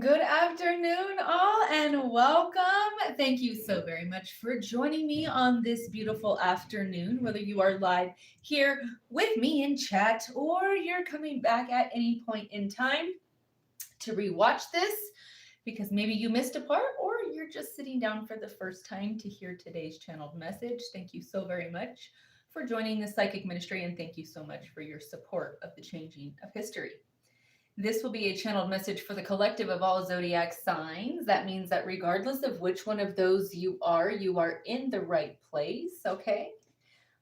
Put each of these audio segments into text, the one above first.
Good afternoon, all, and welcome. Thank you so very much for joining me on this beautiful afternoon, whether you are live here with me in chat or you're coming back at any point in time to rewatch this because maybe you missed a part or you're just sitting down for the first time to hear today's channeled message. Thank you so very much for joining the Psychic Ministry, and thank you so much for your support of the changing of history. This will be a channeled message for the collective of all zodiac signs. That means that regardless of which one of those you are in the right place, okay?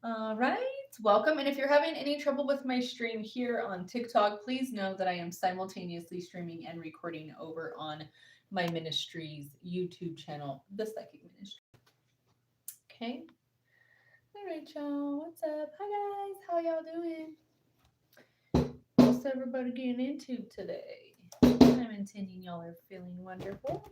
All right, welcome. And if you're having any trouble with my stream here on TikTok, please know that I am simultaneously streaming and recording over on my ministry's YouTube channel, The Psychic Ministry. Okay. All right, y'all. What's up? Hi, guys. How y'all doing? What's everybody getting into today? I'm intending y'all are feeling wonderful.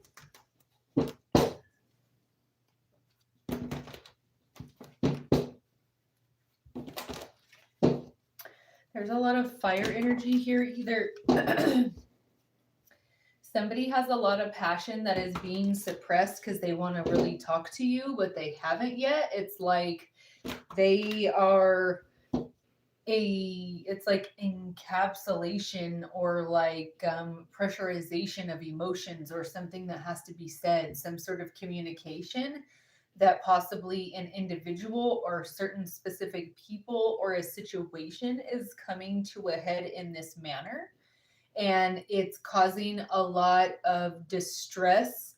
There's a lot of fire energy here. Either somebody has a lot of passion that is being suppressed because they want to really talk to you, but they haven't yet. It's like they are it's like encapsulation or like pressurization of emotions or something that has to be said, some sort of communication that possibly an individual or certain specific people or a situation is coming to a head in this manner. And it's causing a lot of distress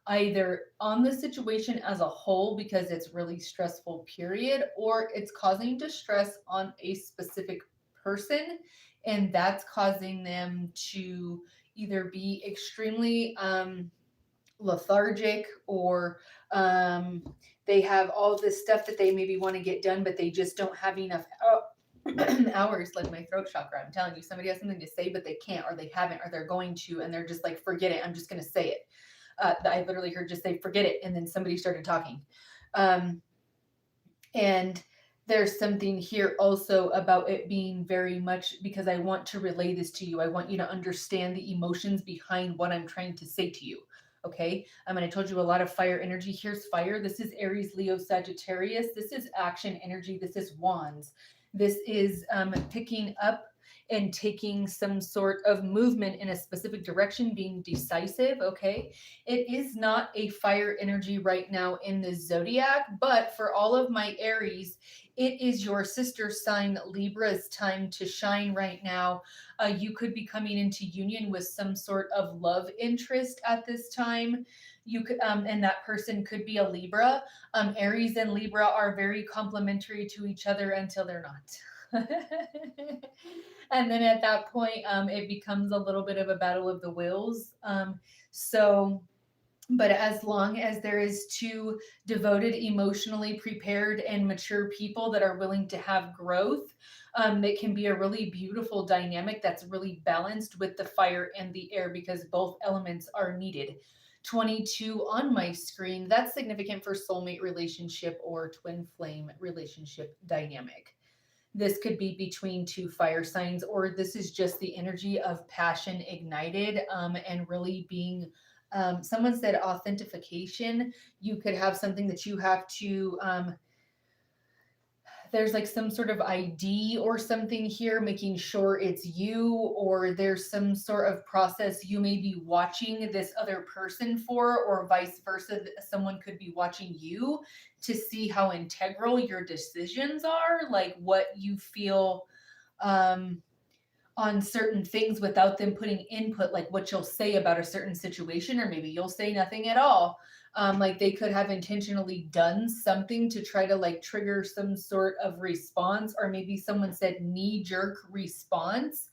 either on the situation as a whole because it's really stressful period, or it's causing distress on a specific person, and that's causing them to either be extremely lethargic, or they have all this stuff that they maybe want to get done but they just don't have enough hours. Like my throat chakra, I'm telling you, somebody has something to say but they can't, or they haven't, or they're going to, and they're just like, forget it, I'm just going to say it. I literally heard just say, forget it. And then somebody started talking. And there's something here also about it being very much, because I want to relay this to you. I want you to understand the emotions behind what I'm trying to say to you. Okay. And I told you a lot of fire energy. Here's fire. This is Aries, Leo, Sagittarius. This is action energy. This is wands. This is picking up and taking some sort of movement in a specific direction, being decisive, okay? It is not a fire energy right now in the zodiac, but for all of my Aries, it is your sister sign Libra's time to shine right now. You could be coming into union with some sort of love interest at this time. You could, and that person could be a Libra. Aries and Libra are very complementary to each other until they're not. And then at that point, it becomes a little bit of a battle of the wills. But as long as there is two devoted, emotionally prepared, and mature people that are willing to have growth, it can be a really beautiful dynamic that's really balanced with the fire and the air, because both elements are needed. 22 on my screen, that's significant for soulmate relationship or twin flame relationship dynamic. This could be between two fire signs, or this is just the energy of passion ignited, and really being, someone said authentication. You could have something that you have to, there's like some sort of ID or something here, making sure it's you, or there's some sort of process you may be watching this other person for, or vice versa. Someone could be watching you to see how integral your decisions are, like what you feel on certain things without them putting input, like what you'll say about a certain situation, or maybe you'll say nothing at all. Like they could have intentionally done something to try to like trigger some sort of response, or maybe someone said knee-jerk response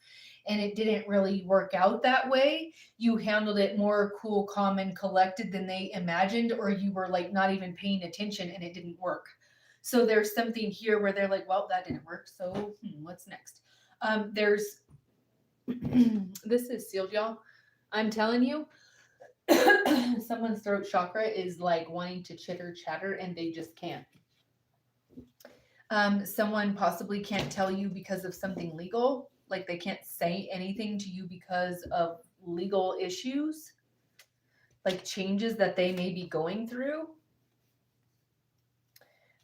and it didn't really work out that way. You handled it more cool, calm, and collected than they imagined, or you were like not even paying attention and it didn't work. So there's something here where they're like, well, that didn't work, so what's next? There's this is sealed, y'all. I'm telling you, someone's throat chakra is like wanting to chitter chatter and they just can't. Someone possibly can't tell you because of something legal, like they can't say anything to you because of legal issues. like changes that they may be going through.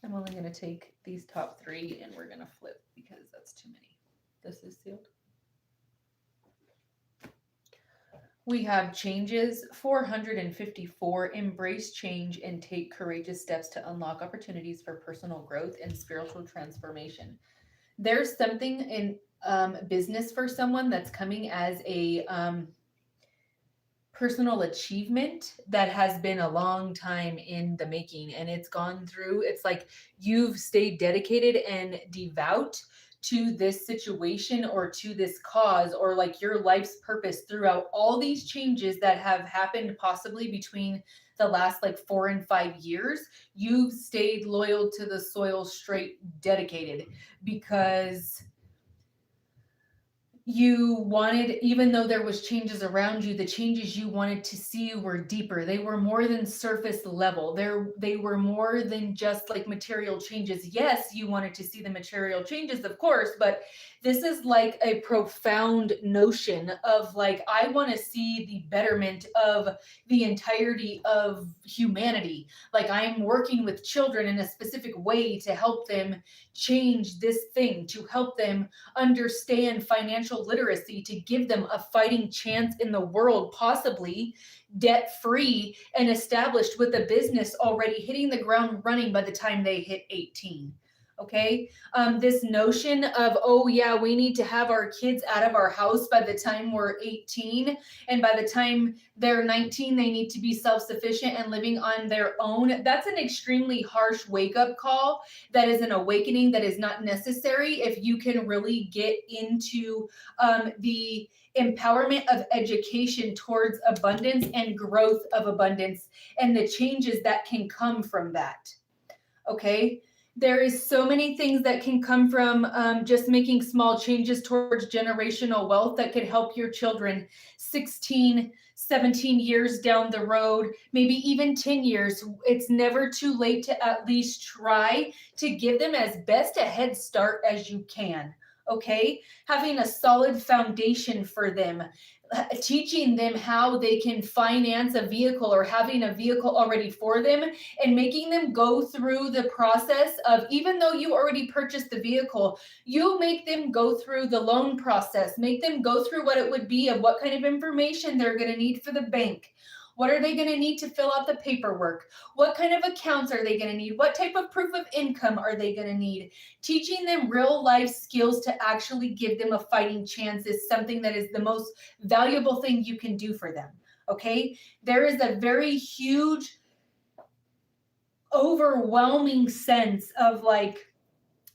I'm only going to take these top 3 and we're going to flip because that's too many. This is sealed. We have changes 454. Embrace change and take courageous steps to unlock opportunities for personal growth and spiritual transformation. There's something in business for someone that's coming as a personal achievement that has been a long time in the making, and it's gone through, it's like you've stayed dedicated and devout to this situation or to this cause or like your life's purpose throughout all these changes that have happened possibly between the last like 4 and 5 years. You've stayed loyal to the soil, straight dedicated, because you wanted, even though there was changes around you, the changes you wanted to see were deeper. They were more than surface level. They were more than just like material changes. Yes, you wanted to see the material changes, of course, but this is like a profound notion of like, I want to see the betterment of the entirety of humanity. Like, I'm working with children in a specific way to help them change this thing, to help them understand financial literacy, to give them a fighting chance in the world, possibly debt free and established with a business already hitting the ground running by the time they hit 18. Okay. This notion of, oh yeah, we need to have our kids out of our house by the time we're 18. And by the time they're 19, they need to be self-sufficient and living on their own. That's an extremely harsh wake-up call. That is an awakening that is not necessary if you can really get into the empowerment of education towards abundance and growth of abundance and the changes that can come from that. Okay. There is so many things that can come from just making small changes towards generational wealth that could help your children 16, 17 years down the road, maybe even 10 years. It's never too late to at least try to give them as best a head start as you can. Okay, having a solid foundation for them, teaching them how they can finance a vehicle or having a vehicle already for them, and making them go through the process of, even though you already purchased the vehicle, you make them go through the loan process, make them go through what it would be of what kind of information they're going to need for the bank. What are they going to need to fill out the paperwork? What kind of accounts are they going to need? What type of proof of income are they going to need? Teaching them real life skills to actually give them a fighting chance is something that is the most valuable thing you can do for them. Okay? There is a very huge, overwhelming sense of like,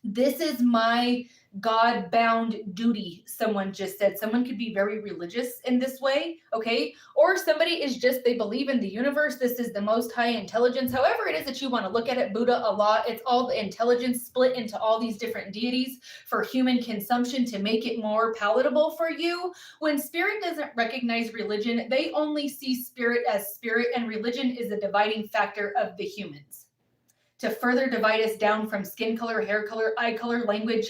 this is my God-bound duty, someone just said. Someone could be very religious in this way, okay? Or somebody is just, they believe in the universe. This is the most high intelligence. However it is that you want to look at it, Buddha, Allah, it's all the intelligence split into all these different deities for human consumption to make it more palatable for you. When spirit doesn't recognize religion, they only see spirit as spirit, and religion is a dividing factor of the humans. To further divide us down from skin color, hair color, eye color, language,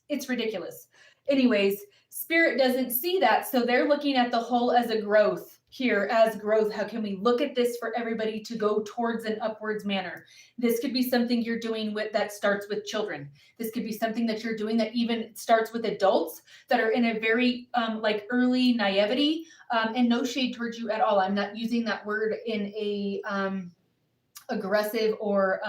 it's ridiculous. Anyways, spirit doesn't see that. So they're looking at the whole as a growth here, as growth. How can we look at this for everybody to go towards an upwards manner? This could be something you're doing with that starts with children. This could be something that you're doing that even starts with adults that are in a very like early naivety, and no shade towards you at all. I'm not using that word in a aggressive or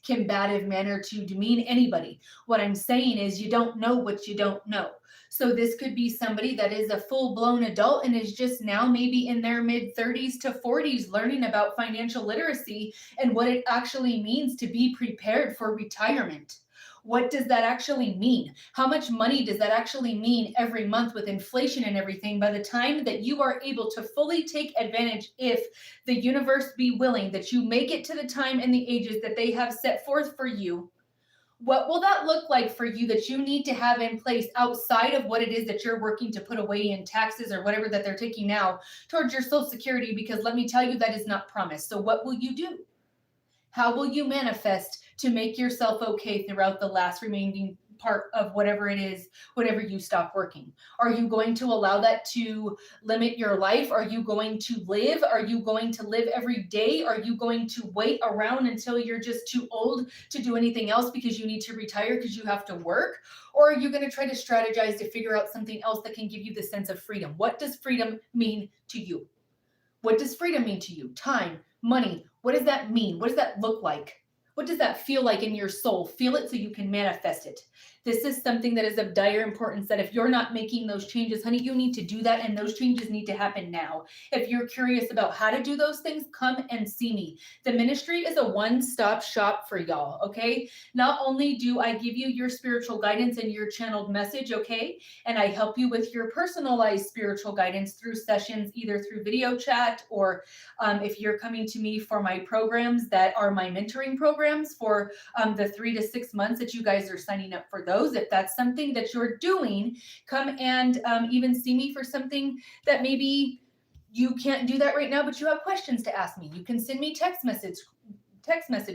combative manner to demean anybody. What I'm saying is you don't know what you don't know. So this could be somebody that is a full-blown adult and is just now maybe in their mid-30s to 40s learning about financial literacy and what it actually means to be prepared for retirement. What does that actually mean? How much money does that actually mean every month with inflation and everything by the time that you are able to fully take advantage, if the universe be willing, that you make it to the time and the ages that they have set forth for you? What will that look like for you that you need to have in place outside of what it is that you're working to put away in taxes or whatever that they're taking now towards your Social Security? Because let me tell you, that is not promised. So what will you do? How will you manifest to make yourself okay throughout the last remaining part of whatever it is, whenever you stop working? Are you going to allow that to limit your life? Are you going to live? Are you going to live every day? Are you going to wait around until you're just too old to do anything else because you need to retire because you have to work? Or are you going to try to strategize to figure out something else that can give you the sense of freedom? What does freedom mean to you? What does freedom mean to you? Time, money. What does that mean? What does that look like? What does that feel like in your soul? Feel it so you can manifest it. This is something that is of dire importance, that if you're not making those changes, honey, you need to do that, and those changes need to happen now. If you're curious about how to do those things, come and see me. The ministry is a one-stop shop for y'all, okay? Not only do I give you your spiritual guidance and your channeled message, okay? And I help you with your personalized spiritual guidance through sessions, either through video chat or if you're coming to me for my programs that are my mentoring programs for the 3 to 6 months that you guys are signing up for those. If that's something that you're doing, come and even see me for something that maybe you can't do that right now, but you have questions to ask me. You can send me text message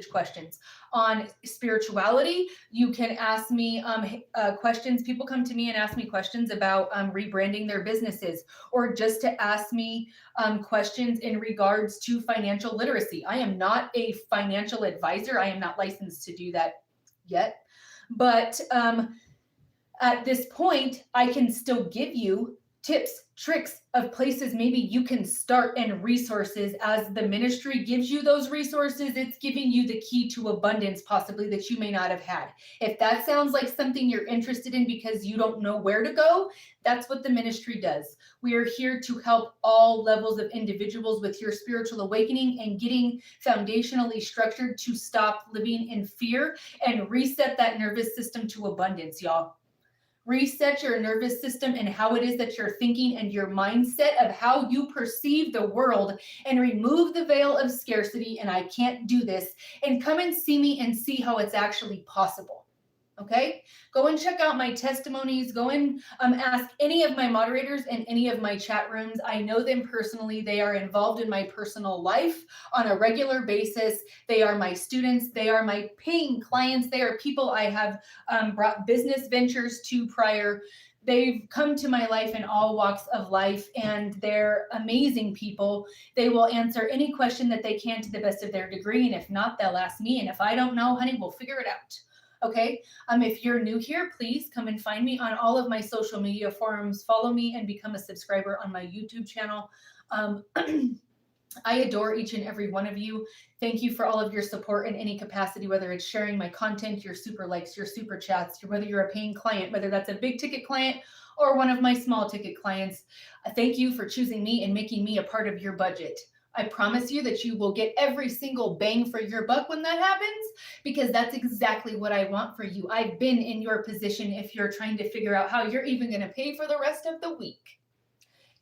questions on spirituality. You can ask me questions. People come to me and ask me questions about rebranding their businesses, or just to ask me questions in regards to financial literacy. I am not a financial advisor. I am not licensed to do that yet. But at this point, I can still give you tips, tricks of places maybe you can start, and resources. As the ministry gives you those resources, it's giving you the key to abundance possibly that you may not have had. If that sounds like something you're interested in because you don't know where to go, that's what the ministry does. We are here to help all levels of individuals with your spiritual awakening and getting foundationally structured to stop living in fear and reset that nervous system to abundance, y'all. Reset your nervous system and how it is that you're thinking, and your mindset of how you perceive the world, and remove the veil of scarcity and I can't do this, and come and see me and see how it's actually possible. Okay, go and check out my testimonies. Go and ask any of my moderators in any of my chat rooms. I know them personally. They are involved in my personal life on a regular basis. They are my students. They are my paying clients. They are people I have brought business ventures to prior. They've come to my life in all walks of life, and they're amazing people. They will answer any question that they can to the best of their degree. And if not, they'll ask me. And if I don't know, honey, we'll figure it out. Okay. If you're new here, please come and find me on all of my social media forums. Follow me and become a subscriber on my YouTube channel. I adore each and every one of you. Thank you for all of your support in any capacity, whether it's sharing my content, your super likes, your super chats, whether you're a paying client, whether that's a big ticket client or one of my small ticket clients. Thank you for choosing me and making me a part of your budget. I promise you that you will get every single bang for your buck when that happens, because that's exactly what I want for you. I've been in your position if you're trying to figure out how you're even going to pay for the rest of the week.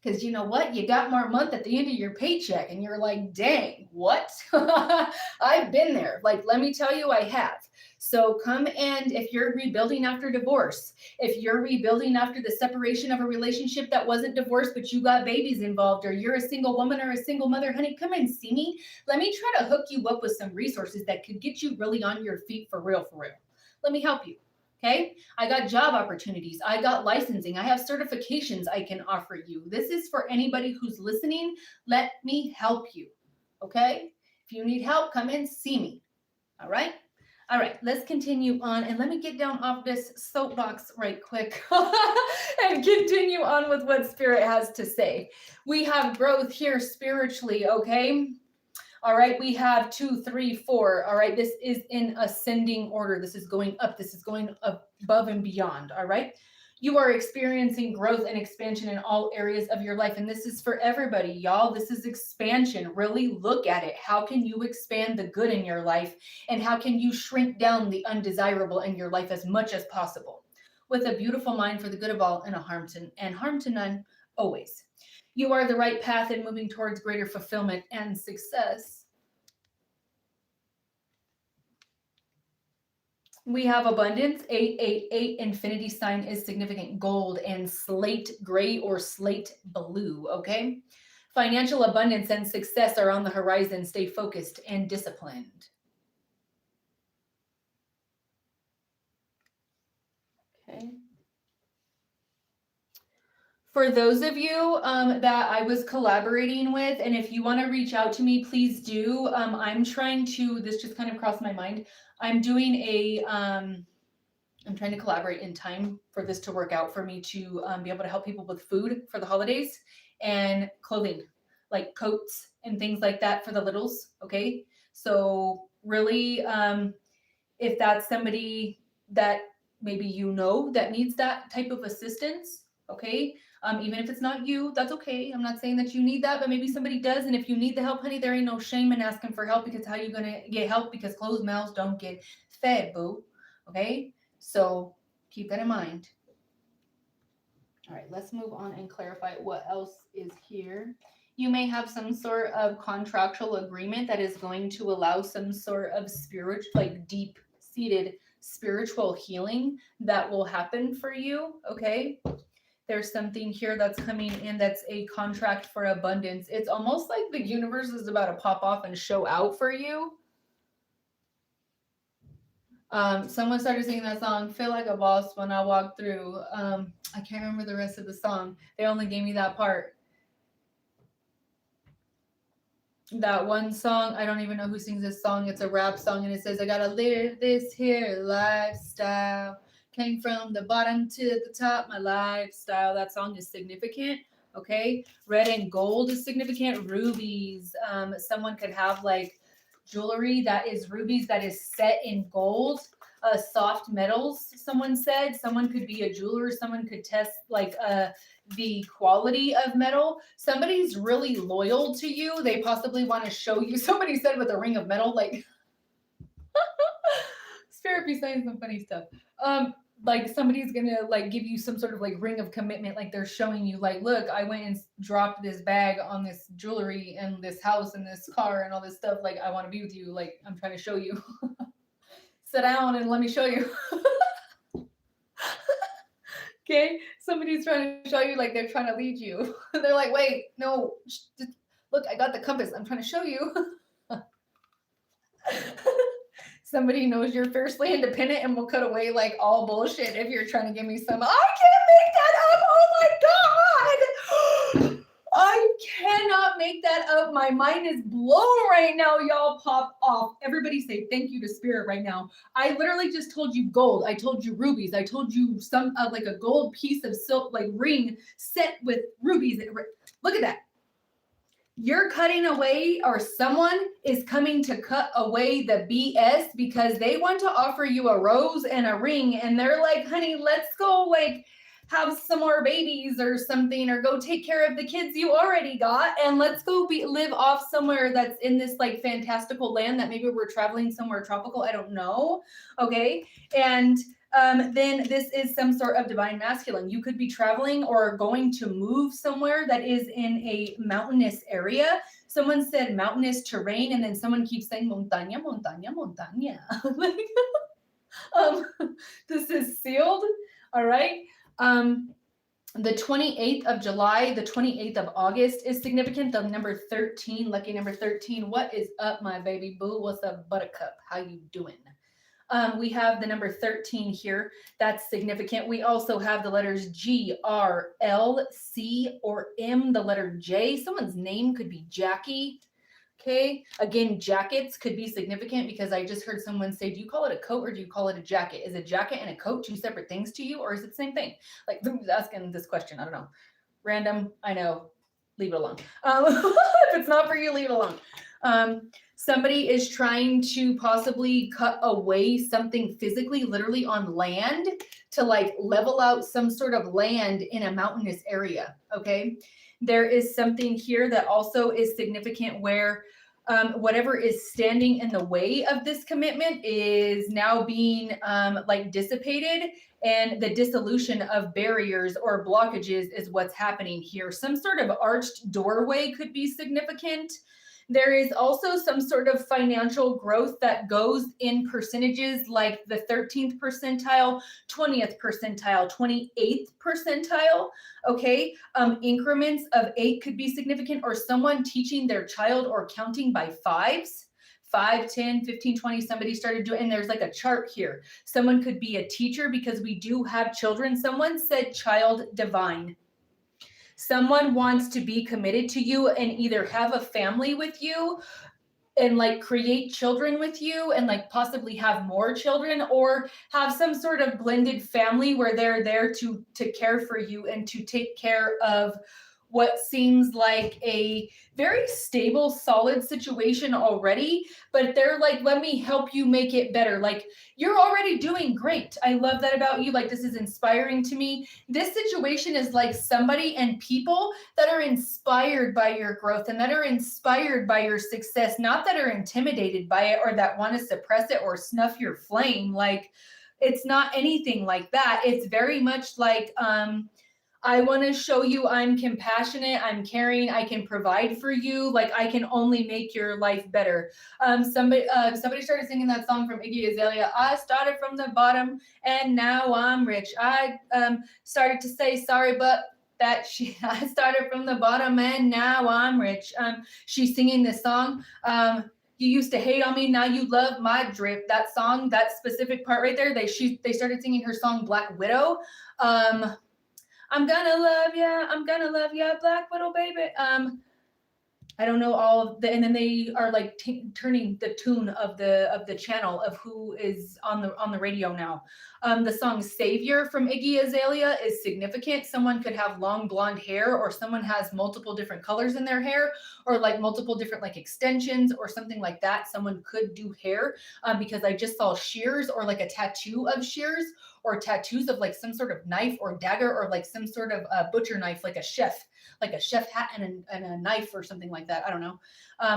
Because you know what? You got more month at the end of your paycheck and you're like, dang, what? I've been there. Like, let me tell you, I have. So come, and if you're rebuilding after divorce, if you're rebuilding after the separation of a relationship that wasn't divorced, but you got babies involved, or you're a single woman or a single mother, honey, come and see me. Let me try to hook you up with some resources that could get you really on your feet for real, for real. Let me help you. Okay, I got job opportunities. I got licensing. I have certifications I can offer you. This is for anybody who's listening. Let me help you. Okay, if you need help, come and see me. All right. All right, let's continue on, and let me get down off this soapbox right quick and continue on with what Spirit has to say. We have growth here spiritually, okay? All right, we have 2, 3, 4. All right, this is in ascending order. This is going up. This is going above and beyond. All right, you are experiencing growth and expansion in all areas of your life. And this is for everybody, y'all. This is expansion. Really look at it. How can you expand the good in your life? And how can you shrink down the undesirable in your life as much as possible? With a beautiful mind for the good of all, and harm to none always. You are the right path and moving towards greater fulfillment and success. We have abundance. 888 infinity sign is significant gold and slate gray or slate blue. Okay. Financial abundance and success are on the horizon. Stay focused and disciplined. Okay. For those of you that I was collaborating with, and if you want to reach out to me, please do. I'm trying to, this just kind of crossed my mind. I'm doing I'm trying to collaborate in time for this to work out for me to be able to help people with food for the holidays and clothing, like coats and things like that for the littles. Okay. So really, if that's somebody that maybe you know that needs that type of assistance, okay, even if it's not you, that's okay. I'm not saying that you need that, but maybe somebody does. And if you need the help, honey, there ain't no shame in asking for help, because how you gonna get help? Because closed mouths don't get fed, boo. Okay, so keep that in mind. All right, let's move on and clarify what else is here. You may have some sort of contractual agreement that is going to allow some sort of spiritual, like deep seated spiritual healing that will happen for you. Okay. There's something here that's coming in that's a contract for abundance. It's almost like the universe is about to pop off and show out for you. Someone started singing that song, Feel Like a Boss, when I walked through. I can't remember the rest of the song. They only gave me that part. That one song, I don't even know who sings this song. It's a rap song, and it says, I gotta live this here lifestyle. Came from the bottom to the top, my lifestyle. That song is significant. Okay. Red and gold is significant. Rubies. Someone could have like jewelry that is rubies that is set in gold. Soft metals, someone said. Someone could be a jeweler. Someone could test like the quality of metal. Somebody's really loyal to you. They possibly want to show you. Somebody said with a ring of metal, like Spirit be saying some funny stuff. Like somebody's gonna like give you some sort of like ring of commitment, like they're showing you like, look, I went and dropped this bag on this jewelry and this house and this car and all this stuff. Like, I want to be with you. Like, I'm trying to show you. Sit down and let me show you. Okay, somebody's trying to show you, like they're trying to lead you. They're like, wait, no, look, I got the compass. I'm trying to show you. Somebody knows you're fiercely independent and will cut away like all bullshit if you're trying to give me some. I can't make that up. Oh my God. I cannot make that up. My mind is blown right now. Y'all pop off. Everybody say thank you to Spirit right now. I literally just told you gold. I told you rubies. I told you some like a gold piece of silk, like ring set with rubies. Look at that. You're cutting away, or someone is coming to cut away the BS because they want to offer you a rose and a ring. And they're like, honey, let's go like have some more babies or something, or go take care of the kids you already got. And let's go live off somewhere that's in this like fantastical land that maybe we're traveling somewhere tropical. I don't know. Okay. And then this is some sort of divine masculine. You could be traveling or going to move somewhere that is in a mountainous area. Someone said mountainous terrain, and then someone keeps saying montaña, montaña, montaña. This is sealed. All right. The 28th of July, the 28th of August is significant. The number 13, lucky number 13. What is up, my baby boo? What's up, buttercup? How you doing? We have the number 13 here. That's significant. We also have the letters G, R, L, C, or M, the letter J. Someone's name could be Jackie. Okay. Again, jackets could be significant because I just heard someone say, do you call it a coat or do you call it a jacket? Is a jacket and a coat two separate things to you, or is it the same thing? Like, who's asking this question? I don't know. Random. I know. Leave it alone. If it's not for you, leave it alone. Somebody is trying to possibly cut away something physically, literally on land, to like level out some sort of land in a mountainous area. Okay. There is something here that also is significant where whatever is standing in the way of this commitment is now being like dissipated, and the dissolution of barriers or blockages is what's happening here. Some sort of arched doorway could be significant. There is also some sort of financial growth that goes in percentages, like the 13th percentile, 20th percentile, 28th percentile. Okay. Increments of 8 could be significant, or someone teaching their child or counting by fives. 5, 10, 15, 20, somebody started doing, and there's like a chart here. Someone could be a teacher because we do have children. Someone said child divine. Someone wants to be committed to you and either have a family with you and like create children with you and like possibly have more children, or have some sort of blended family where they're there to care for you and to take care of what seems like a very stable, solid situation already, but they're like, let me help you make it better. Like, you're already doing great. I love that about you. Like, this is inspiring to me. This situation is like somebody and people that are inspired by your growth and that are inspired by your success, not that are intimidated by it or that want to suppress it or snuff your flame. Like, it's not anything like that. It's very much like, I want to show you I'm compassionate, I'm caring, I can provide for you. Like, I can only make your life better. Somebody started singing that song from Iggy Azalea. I started from the bottom and now I'm rich. I started to say sorry, but I started from the bottom and now I'm rich. She's singing this song. You used to hate on me, now you love my drip. That song, that specific part right there, they started singing her song Black Widow. I'm gonna love ya, Black Widow, baby. I don't know all of the, and then they are like turning the tune of the channel of who is on the radio now. The song Savior from Iggy Azalea is significant. Someone could have long blonde hair, or someone has multiple different colors in their hair, or like multiple different like extensions or something like that. Someone could do hair because I just saw shears or like a tattoo of shears, or tattoos of like some sort of knife or dagger, or like some sort of butcher knife, like a chef hat and a knife or something like that. I don't know.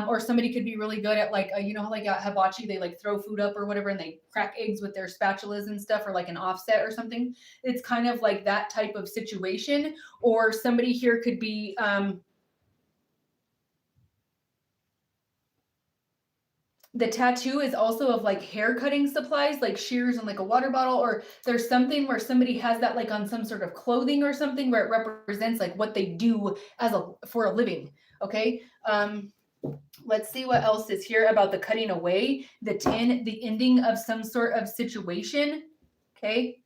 Or somebody could be really good at like, you know, like at hibachi, they like throw food up or whatever, and they crack eggs with their spatulas and stuff, or like an offset or something. It's kind of like that type of situation. Or somebody here could be, the tattoo is also of like hair cutting supplies, like shears and like a water bottle, or there's something where somebody has that like on some sort of clothing or something where it represents like what they do for a living. Okay. Let's see what else is here about the cutting away, the 10, the ending of some sort of situation. Okay.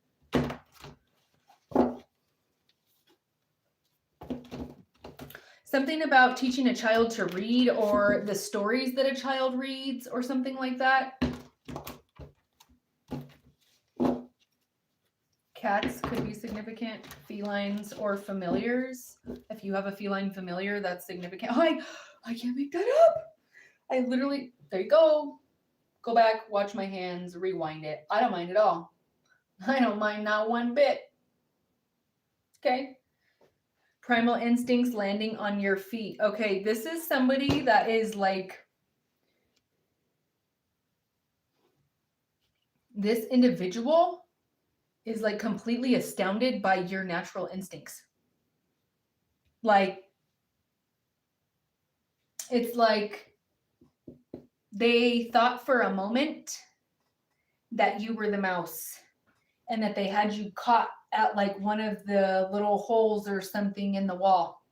Something about teaching a child to read, or the stories that a child reads, or something like that. Cats could be significant, felines or familiars. If you have a feline familiar, that's significant. Oh, I can't make that up. I literally, there you go. Go back, watch my hands, rewind it. I don't mind at all. I don't mind not one bit. Okay. Primal instincts landing on your feet. Okay, this is somebody that is like, this individual is like completely astounded by your natural instincts. Like, it's like they thought for a moment that you were the mouse and that they had you caught at like one of the little holes or something in the wall.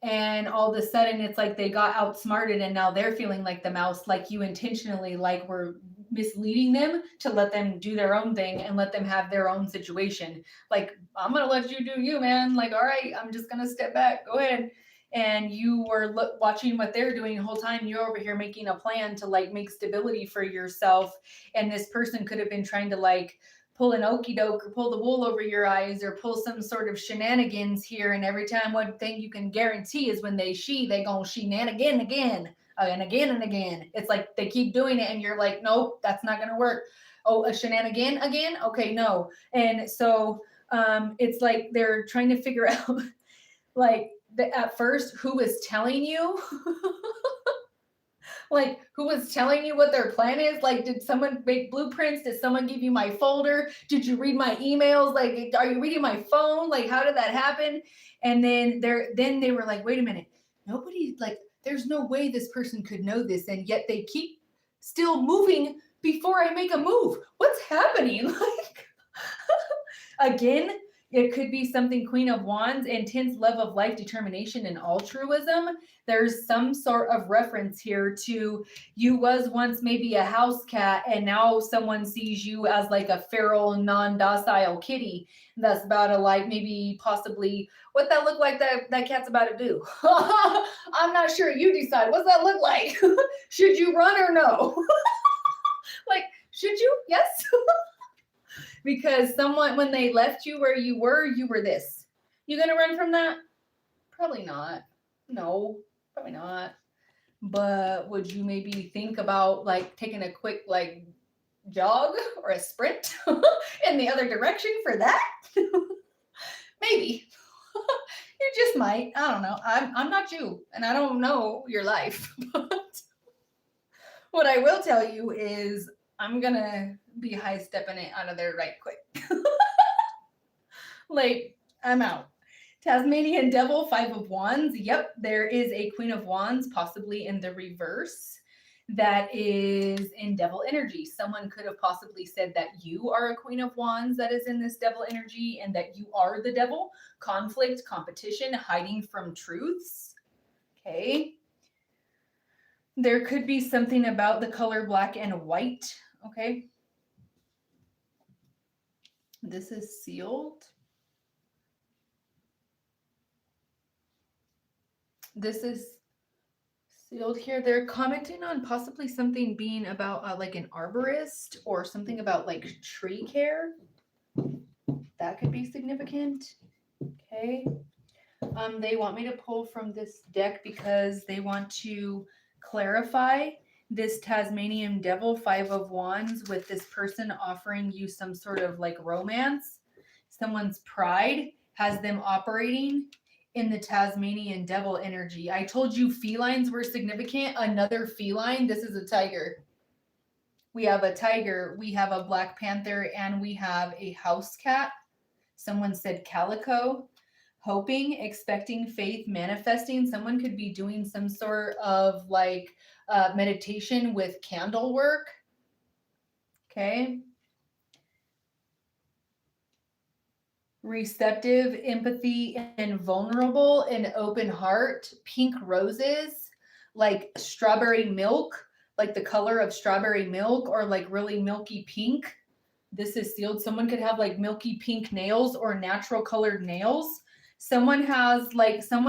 And all of a sudden it's like they got outsmarted and now they're feeling like the mouse, like you intentionally like were misleading them to let them do their own thing and let them have their own situation. Like, I'm going to let you do you, man. Like, all right, I'm just going to step back. Go ahead. And you were watching what they're doing the whole time. You're over here making a plan to like make stability for yourself. And this person could have been trying to like pull an okey doke or pull the wool over your eyes or pull some sort of shenanigans here. And every time, one thing you can guarantee is when they gonna shenanigan again and again and again. It's like they keep doing it and you're like, nope, that's not gonna work. Oh, a shenanigan again? Okay, no. And so it's like they're trying to figure out like at first who was telling you like who was telling you what their plan is. Like, did someone make blueprints? Did someone give you my folder? Did you read my emails? Like, are you reading my phone? Like, how did that happen? And then they were like, wait a minute, nobody, like, there's no way this person could know this, and yet they keep still moving before I make a move. What's happening? Like, again, It could be something Queen of Wands, intense love of life, determination, and altruism. There's some sort of reference here to you was once maybe a house cat and now someone sees you as like a feral, non-docile kitty that's about to like maybe possibly what that look like that cat's about to do. I'm not sure. You decide. What's that look like? Should you run or no? Like, should you? Yes. Because someone, when they left you where you were this. You gonna run from that? Probably not. No, probably not. But would you maybe think about like taking a quick like jog or a sprint in the other direction for that? Maybe. You just might. I don't know. I'm not you, and I don't know your life. But what I will tell you is I'm gonna be high stepping it out of there right quick. Like, I'm out. Tasmanian Devil, 5 of Wands. Yep, there is a Queen of Wands, possibly in the reverse, that is in devil energy. Someone could have possibly said that you are a Queen of Wands that is in this devil energy and that you are the devil. Conflict, competition, hiding from truths. Okay. There could be something about the color black and white. Okay. This is sealed. This is sealed here. They're commenting on possibly something being about like an arborist or something about like tree care. That could be significant. Okay. They want me to pull from this deck because they want to clarify this Tasmanian Devil, 5 of Wands, with this person offering you some sort of like romance. Someone's pride has them operating in the Tasmanian Devil energy. I told you felines were significant. Another feline, this is a tiger. We have a tiger, we have a black panther, and we have a house cat. Someone said calico. Hoping, expecting, faith, manifesting. Someone could be doing some sort of like meditation with candle work. Okay. Receptive, empathy, and vulnerable, and open heart. Pink roses, like strawberry milk, like the color of strawberry milk, or like really milky pink. This is sealed. Someone could have like milky pink nails or natural colored nails. Someone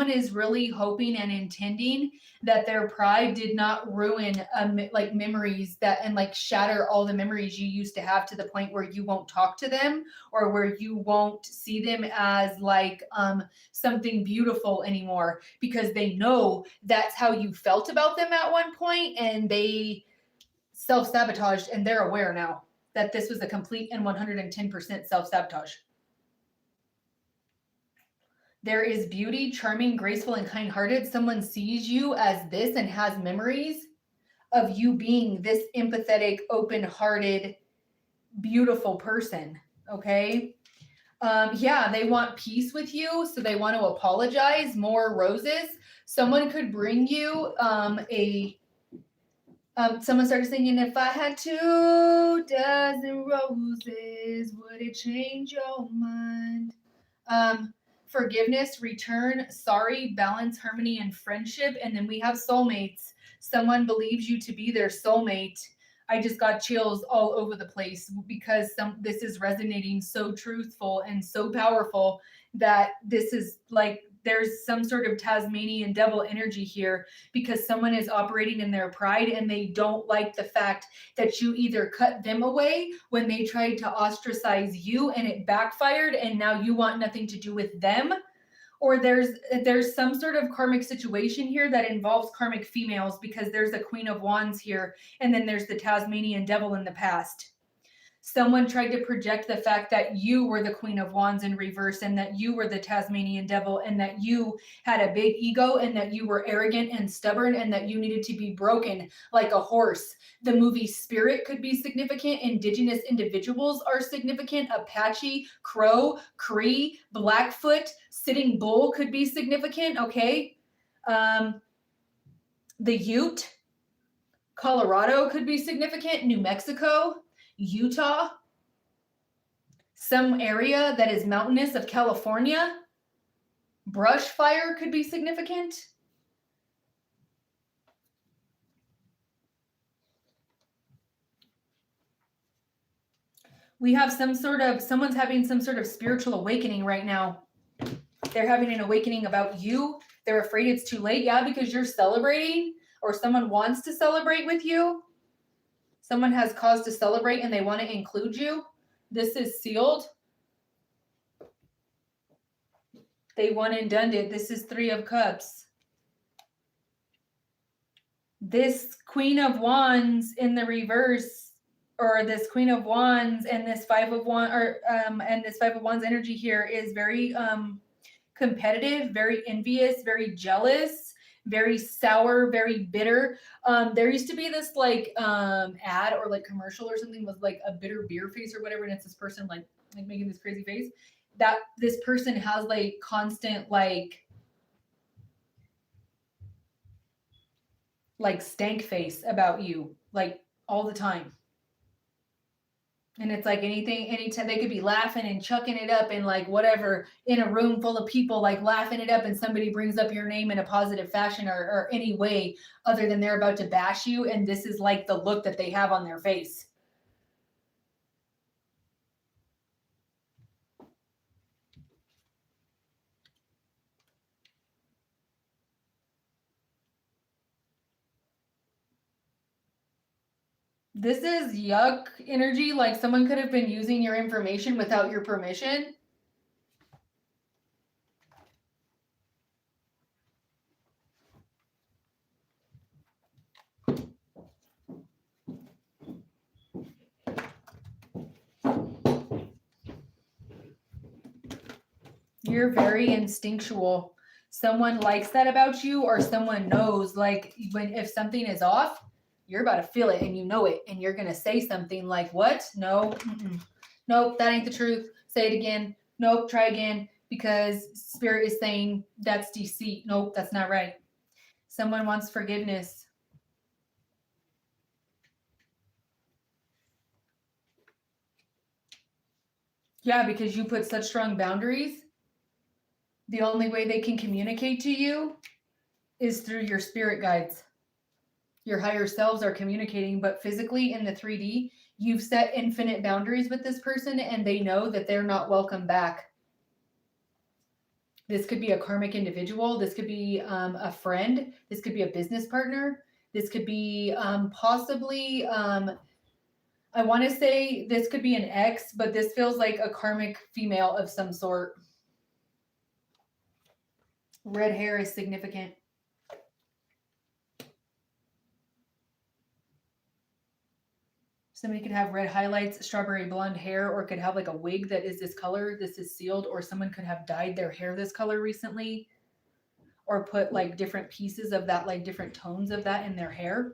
is really hoping and intending that their pride did not ruin like memories that and like shatter all the memories you used to have to the point where you won't talk to them or where you won't see them as like something beautiful anymore, because they know that's how you felt about them at one point and they self-sabotaged, and they're aware now that this was a complete and 110% self-sabotage. There is beauty, charming, graceful, and kind-hearted. Someone sees you as this and has memories of you being this empathetic, open-hearted, beautiful person. Okay. Yeah, they want peace with you, so they want to apologize. More roses. Someone could bring you someone started singing, if I had 2 dozen roses, would it change your mind? Forgiveness, return, sorry, balance, harmony, and friendship. And then we have soulmates. Someone believes you to be their soulmate. I just got chills all over the place because this is resonating so truthful and so powerful that this is like there's some sort of Tasmanian devil energy here, because someone is operating in their pride and they don't like the fact that you either cut them away when they tried to ostracize you and it backfired and now you want nothing to do with them, or there's some sort of karmic situation here that involves karmic females, because there's a Queen of Wands here and then there's the Tasmanian devil in the past. Someone tried to project the fact that you were the Queen of Wands in reverse and that you were the Tasmanian devil and that you had a big ego and that you were arrogant and stubborn and that you needed to be broken like a horse. The movie Spirit could be significant. Indigenous individuals are significant. Apache, Crow, Cree, Blackfoot, Sitting Bull could be significant. Okay. The Ute, Colorado could be significant. New Mexico, Utah, some area that is mountainous of California. Brush fire could be significant. We have someone's having some sort of spiritual awakening right now. They're having an awakening about you. They're afraid it's too late. Yeah, because you're celebrating, or someone wants to celebrate with you. Someone has cause to celebrate and they want to include you. This is sealed. They one and done it. This is 3 of Cups. This Queen of Wands in the reverse, or this Queen of Wands and this 5 of Wands, and this 5 of Wands energy here is very competitive, very envious, very jealous, very sour, very bitter. There used to be this like ad or like commercial or something with like a bitter beer face or whatever, and it's this person like making this crazy face. That this person has like constant like stank face about you, like all the time. And it's like anytime they could be laughing and chucking it up and like whatever in a room full of people, like laughing it up, and somebody brings up your name in a positive fashion or any way other than they're about to bash you. And this is like the look that they have on their face. This is yuck energy. Like someone could have been using your information without your permission. You're very instinctual. Someone likes that about you, or someone knows like if something is off, you're about to feel it and you know it, and you're going to say something like, what? No, nope, that ain't the truth. Say it again. Nope, try again, because spirit is saying that's deceit. Nope, that's not right. Someone wants forgiveness. Yeah, because you put such strong boundaries. The only way they can communicate to you is through your spirit guides. Your higher selves are communicating, but physically in the 3D, you've set infinite boundaries with this person and they know that they're not welcome back. This could be a karmic individual. This could be a friend. This could be a business partner. This could be possibly, I want to say this could be an ex, but this feels like a karmic female of some sort. Red hair is significant. Somebody could have red highlights, strawberry blonde hair, or could have like a wig that is this color. This is sealed. Or someone could have dyed their hair this color recently, or put like different pieces of that, like different tones of that in their hair.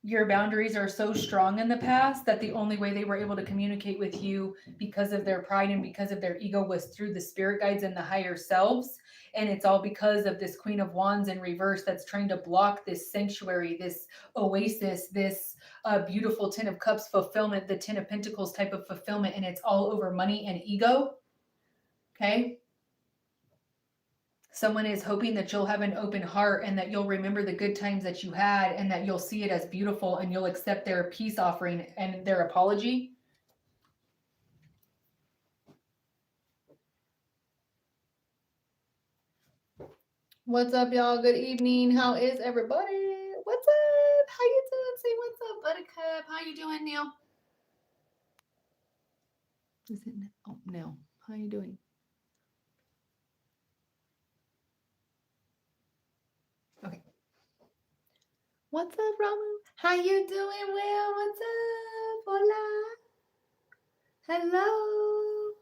Your boundaries are so strong in the past that the only way they were able to communicate with you because of their pride and because of their ego was through the spirit guides and the higher selves. And it's all because of this Queen of Wands in reverse that's trying to block this sanctuary, this oasis, this beautiful Ten of Cups fulfillment, the Ten of Pentacles type of fulfillment. And it's all over money and ego. Okay. Someone is hoping that you'll have an open heart and that you'll remember the good times that you had and that you'll see it as beautiful and you'll accept their peace offering and their apology. What's up, y'all? Good evening. How is everybody? What's up? How you doing? Say what's up, Buttercup. How you doing, Neil? Is it? Oh, no. How you doing? Okay. What's up, Ramu? How you doing, Will? What's up? Hola. Hello.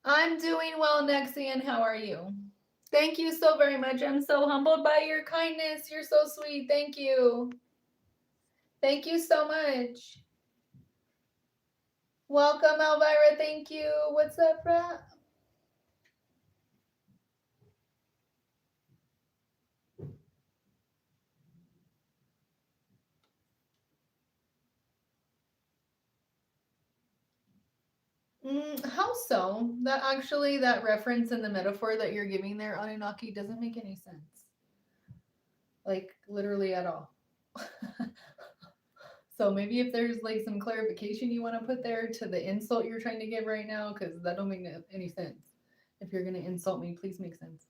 I'm doing well, Nexian. How are you? Thank you so very much. I'm so humbled by your kindness. You're so sweet. Thank you. Thank you so much. Welcome, Elvira. Thank you. What's up, Ra? How so? That actually, that reference and the metaphor that you're giving there, Anunnaki, doesn't make any sense. Like, literally at all. So maybe if there's like some clarification you want to put there to the insult you're trying to give right now, because that don't make any sense. If you're gonna insult me, please make sense.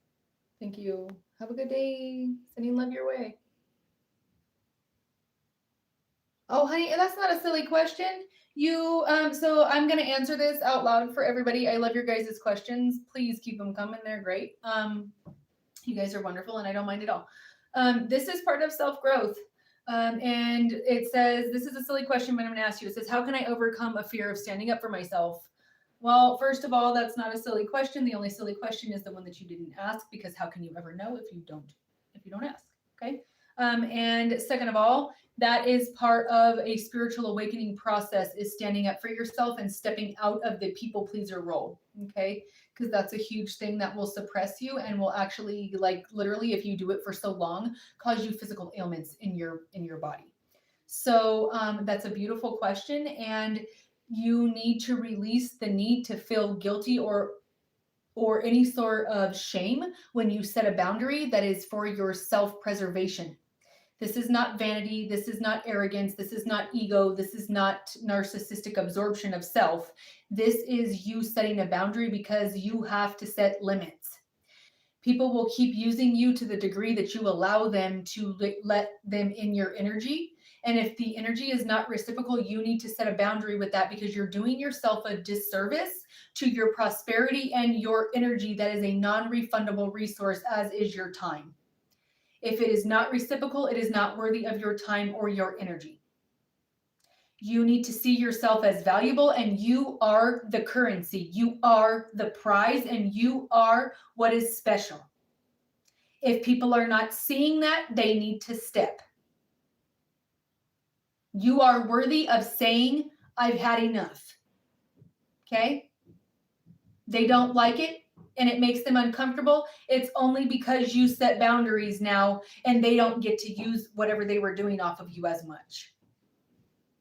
Thank you. Have a good day. Sending love your way. Oh, honey, that's not a silly question. So I'm gonna answer this out loud for everybody. I love your guys' questions. Please keep them coming. They're great. You guys are wonderful, and I don't mind at all. This is part of self growth. And it says, this is a silly question, but I'm going to ask you. It says, how can I overcome a fear of standing up for myself? Well, first of all, that's not a silly question. The only silly question is the one that you didn't ask, because how can you ever know if you don't ask? Okay. And second of all, that is part of a spiritual awakening process, is standing up for yourself and stepping out of the people pleaser role. Okay. Because that's a huge thing that will suppress you and will actually, like, literally, if you do it for so long, cause you physical ailments in your body. So that's a beautiful question, and you need to release the need to feel guilty or any sort of shame when you set a boundary that is for your self-preservation. This is not vanity. This is not arrogance. This is not ego. This is not narcissistic absorption of self. This is you setting a boundary because you have to set limits. People will keep using you to the degree that you allow them to let them in your energy. And if the energy is not reciprocal, you need to set a boundary with that, because you're doing yourself a disservice to your prosperity and your energy that is a non-refundable resource, as is your time. If it is not reciprocal, it is not worthy of your time or your energy. You need to see yourself as valuable, and you are the currency. You are the prize, and you are what is special. If people are not seeing that, they need to step. You are worthy of saying, I've had enough. Okay? They don't like it and it makes them uncomfortable. It's only because you set boundaries now and they don't get to use whatever they were doing off of you as much.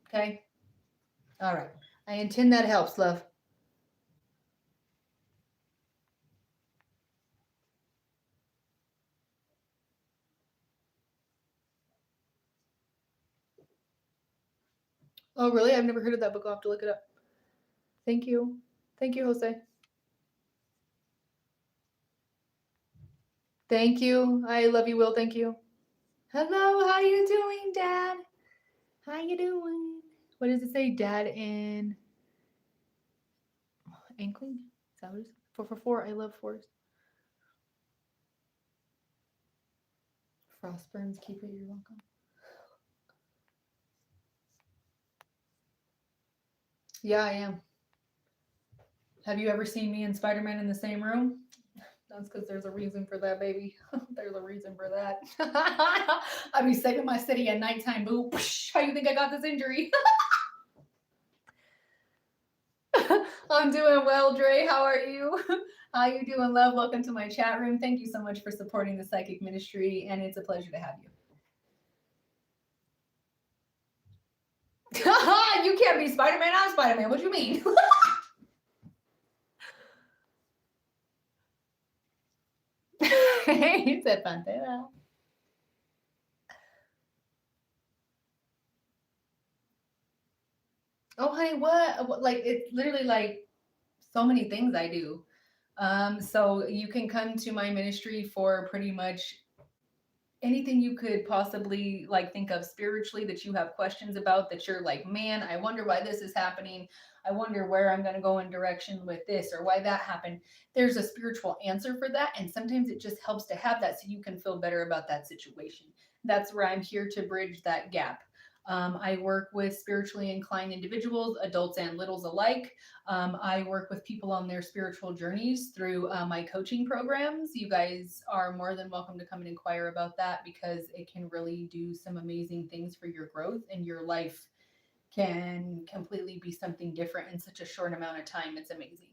Okay? All right. I intend that helps, love. Oh, really? I've never heard of that book. I'll have to look it up. Thank you. Thank you, Jose. Thank you. I love you, Will. Thank you. Hello, how you doing, Dad? How you doing? What does it say, Dad, in Inkling? Is that what it is? 444. I love fours. Frostburns, keep it. You're welcome. Yeah, I am. Have you ever seen me and Spider-Man in the same room? That's because there's a reason for that, baby. There's a reason for that. I be saving my city at nighttime, boo. How you think I got this injury? I'm doing well, Dre. How are you? How you doing, love? Welcome to my chat room. Thank you so much for supporting the psychic ministry, and it's a pleasure to have you. You can't be Spider-Man. I'm Spider-Man. What do you mean? He said Pantera. Oh, honey, what? Like, it's literally like so many things I do. So you can come to my ministry for pretty much anything you could possibly like think of spiritually that you have questions about, that you're like, man, I wonder why this is happening. I wonder where I'm going to go in direction with this, or why that happened. There's a spiritual answer for that. And sometimes it just helps to have that so you can feel better about that situation. That's where I'm here to bridge that gap. I work with spiritually inclined individuals, adults and littles alike. I work with people on their spiritual journeys through my coaching programs. You guys are more than welcome to come and inquire about that, because it can really do some amazing things for your growth, and your life can completely be something different in such a short amount of time. It's amazing.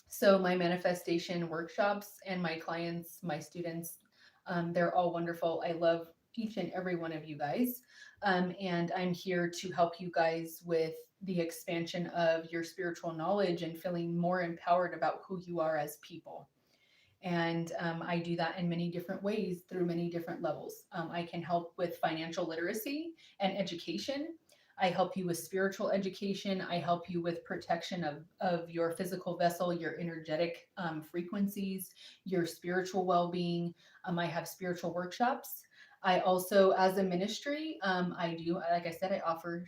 So my manifestation workshops and my clients, my students, they're all wonderful. I love each and every one of you guys. And I'm here to help you guys with the expansion of your spiritual knowledge and feeling more empowered about who you are as people. And I do that in many different ways through many different levels. I can help with financial literacy and education. I help you with spiritual education. I help you with protection of your physical vessel, your energetic frequencies, your spiritual well being. I have spiritual workshops. I also, as a ministry, I do, like I said, I offer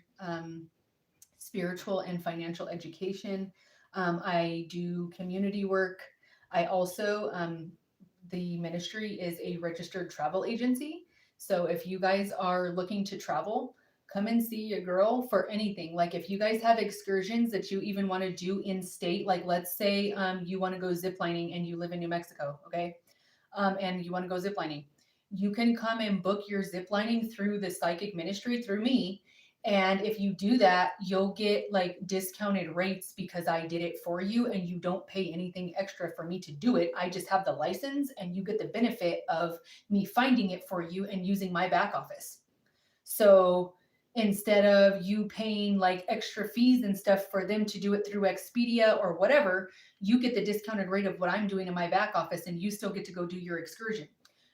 spiritual and financial education. I do community work. I also, the ministry is a registered travel agency. So if you guys are looking to travel, come and see your girl for anything. Like if you guys have excursions that you even want to do in state, like let's say you want to go ziplining and you live in New Mexico, okay? And you want to go ziplining, you can come and book your ziplining through the psychic ministry through me. And if you do that, you'll get like discounted rates because I did it for you and you don't pay anything extra for me to do it. I just have the license and you get the benefit of me finding it for you and using my back office. So instead of you paying like extra fees and stuff for them to do it through Expedia or whatever, you get the discounted rate of what I'm doing in my back office and you still get to go do your excursion.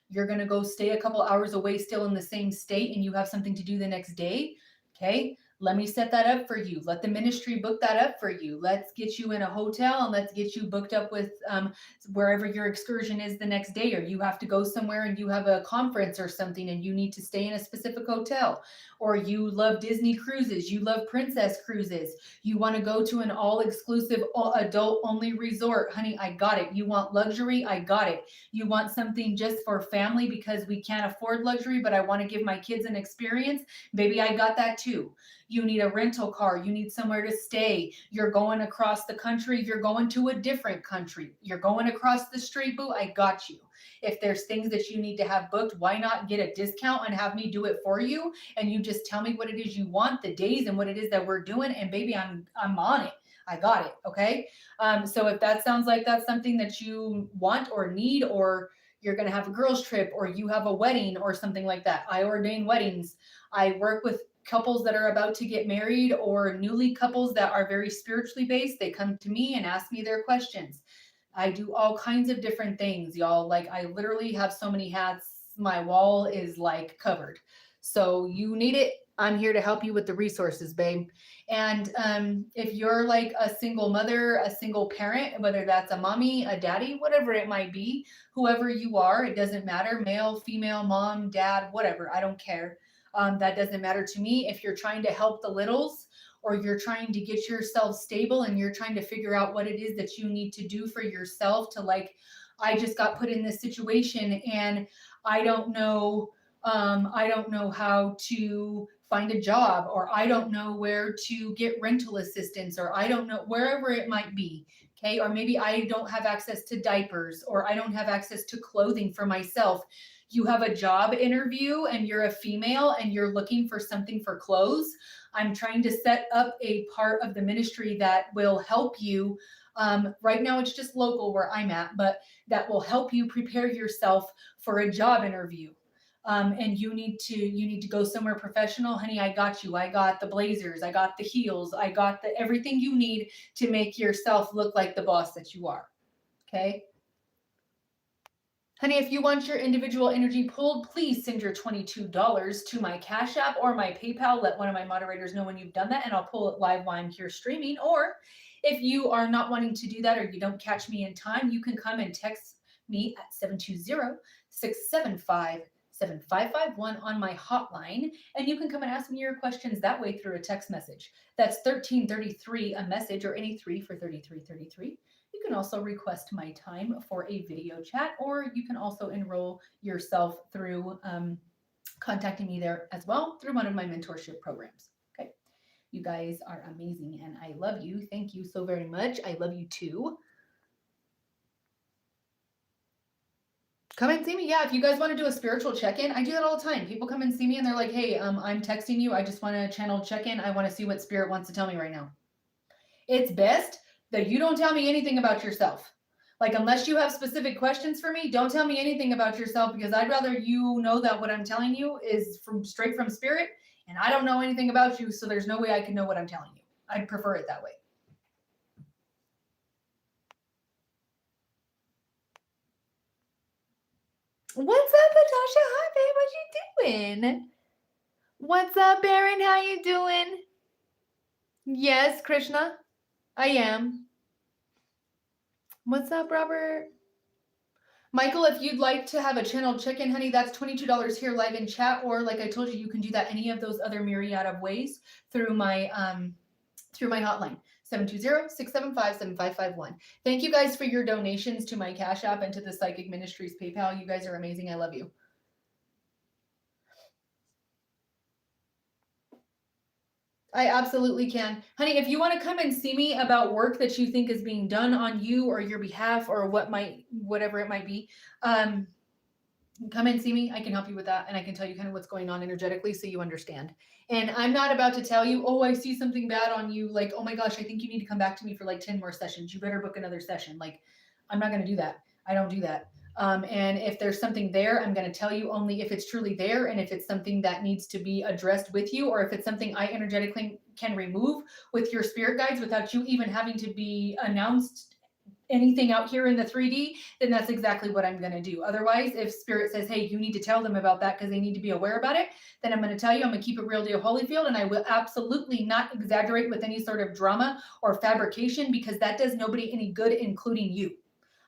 You're going to go stay a couple hours away still in the same state and you have something to do the next day. Okay, let me set that up for you. Let the ministry book that up for you. Let's get you in a hotel and let's get you booked up with wherever your excursion is the next day, or you have to go somewhere and you have a conference or something and you need to stay in a specific hotel, or you love Disney cruises, you love princess cruises, you want to go to an all exclusive adult only resort. Honey, I got it. You want luxury? I got it. You want something just for family because we can't afford luxury, but I want to give my kids an experience? Baby, I got that too. You need a rental car. You need somewhere to stay. You're going across the country. You're going to a different country. You're going across the street, boo. I got you. If there's things that you need to have booked, why not get a discount and have me do it for you? And you just tell me what it is you want, the days and what it is that we're doing. And baby, I'm on it. I got it. Okay. So if that sounds like that's something that you want or need, or you're going to have a girls trip or you have a wedding or something like that, I ordain weddings. I work with couples that are about to get married or newly couples that are very spiritually based. They come to me and ask me their questions. I do all kinds of different things, y'all. Like I literally have so many hats. My wall is like covered. So you need it. I'm here to help you with the resources, babe. And if you're like a single mother, a single parent, whether that's a mommy, a daddy, whatever it might be, whoever you are, it doesn't matter, male, female, mom, dad, whatever, I don't care. That doesn't matter to me. If you're trying to help the littles, or you're trying to get yourself stable and you're trying to figure out what it is that you need to do for yourself to like, I just got put in this situation and I don't know how to find a job, or I don't know where to get rental assistance, or I don't know, wherever it might be. Okay. Or maybe I don't have access to diapers, or I don't have access to clothing for myself. You have a job interview and you're a female and you're looking for something for clothes. I'm trying to set up a part of the ministry that will help you. Right now it's just local where I'm at, but that will help you prepare yourself for a job interview. And you need to go somewhere professional. Honey, I got you. I got the blazers, I got the heels, I got the everything you need to make yourself look like the boss that you are. Okay. Honey, if you want your individual energy pulled, please send your $22 to my Cash App or my PayPal. Let one of my moderators know when you've done that, and I'll pull it live while I'm here streaming. Or if you are not wanting to do that, or you don't catch me in time, you can come and text me at 720-675-7551 on my hotline, and you can come and ask me your questions that way through a text message. That's 1333 a message, or any 3 for 3333. You can also request my time for a video chat, or you can also enroll yourself through contacting me there as well through one of my mentorship programs. Okay. You guys are amazing and I love you. Thank you so very much. I love you too. Come and see me. Yeah, if you guys want to do a spiritual check-in, I do that all the time. People come and see me and they're like, hey, I'm texting you. I just want to channel check-in. I want to see what spirit wants to tell me right now. It's best that you don't tell me anything about yourself. Like, unless you have specific questions for me, don't tell me anything about yourself, because I'd rather you know that what I'm telling you is straight from spirit, and I don't know anything about you, so there's no way I can know what I'm telling you. I'd prefer it that way. What's up, Natasha? Hi, babe. What you doing? What's up, Baron? How you doing? Yes, Krishna, I am. What's up, Robert? Michael, if you'd like to have a channel check-in, honey, that's $22 here live in chat, or like I told you, you can do that any of those other myriad of ways through my hotline, 720-675-7551. Thank you guys for your donations to my Cash App and to the Psychic Ministries PayPal. You guys are amazing. I love you. I absolutely can. Honey, if you want to come and see me about work that you think is being done on you or your behalf, or whatever it might be, come and see me. I can help you with that, and I can tell you kind of what's going on energetically so you understand. And I'm not about to tell you, oh, I see something bad on you. Like, oh my gosh, I think you need to come back to me for like 10 more sessions. You better book another session. Like, I'm not going to do that. I don't do that. And if there's something there, I'm going to tell you only if it's truly there, and if it's something that needs to be addressed with you, or if it's something I energetically can remove with your spirit guides without you even having to be announced anything out here in the 3D, then that's exactly what I'm going to do. Otherwise, if spirit says, hey, you need to tell them about that because they need to be aware about it, then I'm going to tell you. I'm going to keep it real deal Holyfield, and I will absolutely not exaggerate with any sort of drama or fabrication, because that does nobody any good, including you.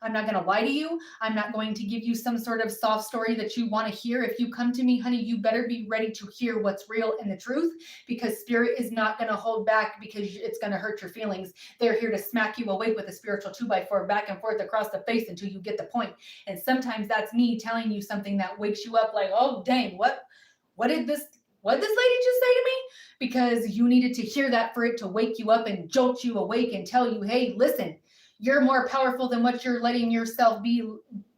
I'm not going to lie to you. I'm not going to give you some sort of soft story that you want to hear. If you come to me, honey, you better be ready to hear what's real and the truth, because spirit is not going to hold back because it's going to hurt your feelings. They're here to smack you awake with a spiritual 2x4 back and forth across the face until you get the point. And sometimes that's me telling you something that wakes you up like, oh, dang, what did this lady just say to me? Because you needed to hear that for it to wake you up and jolt you awake and tell you, hey, listen, you're more powerful than what you're letting yourself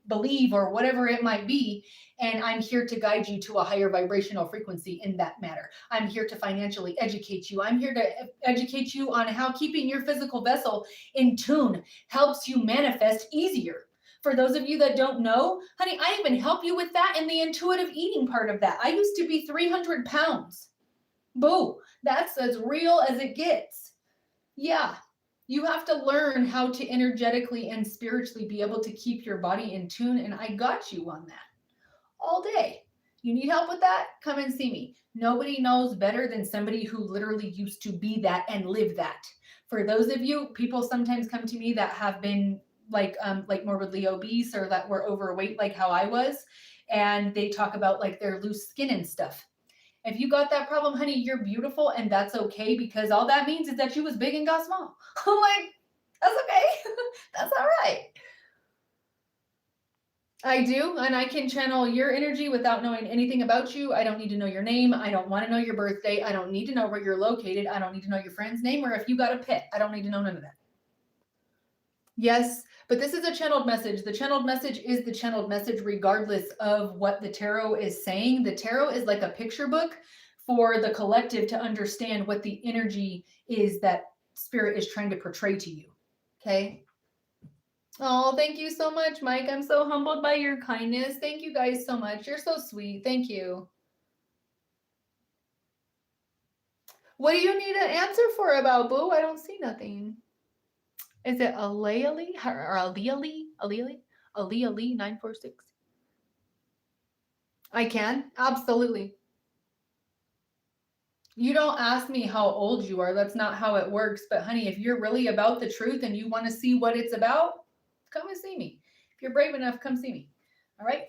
believe, or whatever it might be. And I'm here to guide you to a higher vibrational frequency in that matter. I'm here to financially educate you. I'm here to educate you on how keeping your physical vessel in tune helps you manifest easier. For those of you that don't know, honey, I even help you with that in the intuitive eating part of that. I used to be 300 pounds. Boo, that's as real as it gets. Yeah. You have to learn how to energetically and spiritually be able to keep your body in tune, and I got you on that all day. You need help with that? Come and see me. Nobody knows better than somebody who literally used to be that and live that. For those of you, people sometimes come to me that have been like morbidly obese, or that were overweight like how I was, and they talk about like their loose skin and stuff. If you got that problem, honey, you're beautiful, and that's okay, because all that means is that you was big and got small. I'm like, that's okay. That's all right. I do, and I can channel your energy without knowing anything about you. I don't need to know your name. I don't want to know your birthday. I don't need to know where you're located. I don't need to know your friend's name, or if you got a pet. I don't need to know none of that. Yes, but this is a channeled message. The channeled message is the channeled message regardless of what the tarot is saying. The tarot is like a picture book for the collective to understand what the energy is that spirit is trying to portray to you. Okay? Oh, thank you so much, Mike. I'm so humbled by your kindness. Thank you guys so much. You're so sweet. Thank you. What do you need an answer for about, boo? I don't see nothing. Is it Aleali or Aleali 946? I can, absolutely. You don't ask me how old you are. That's not how it works. But honey, if you're really about the truth and you want to see what it's about, come and see me. If you're brave enough, come see me. All right?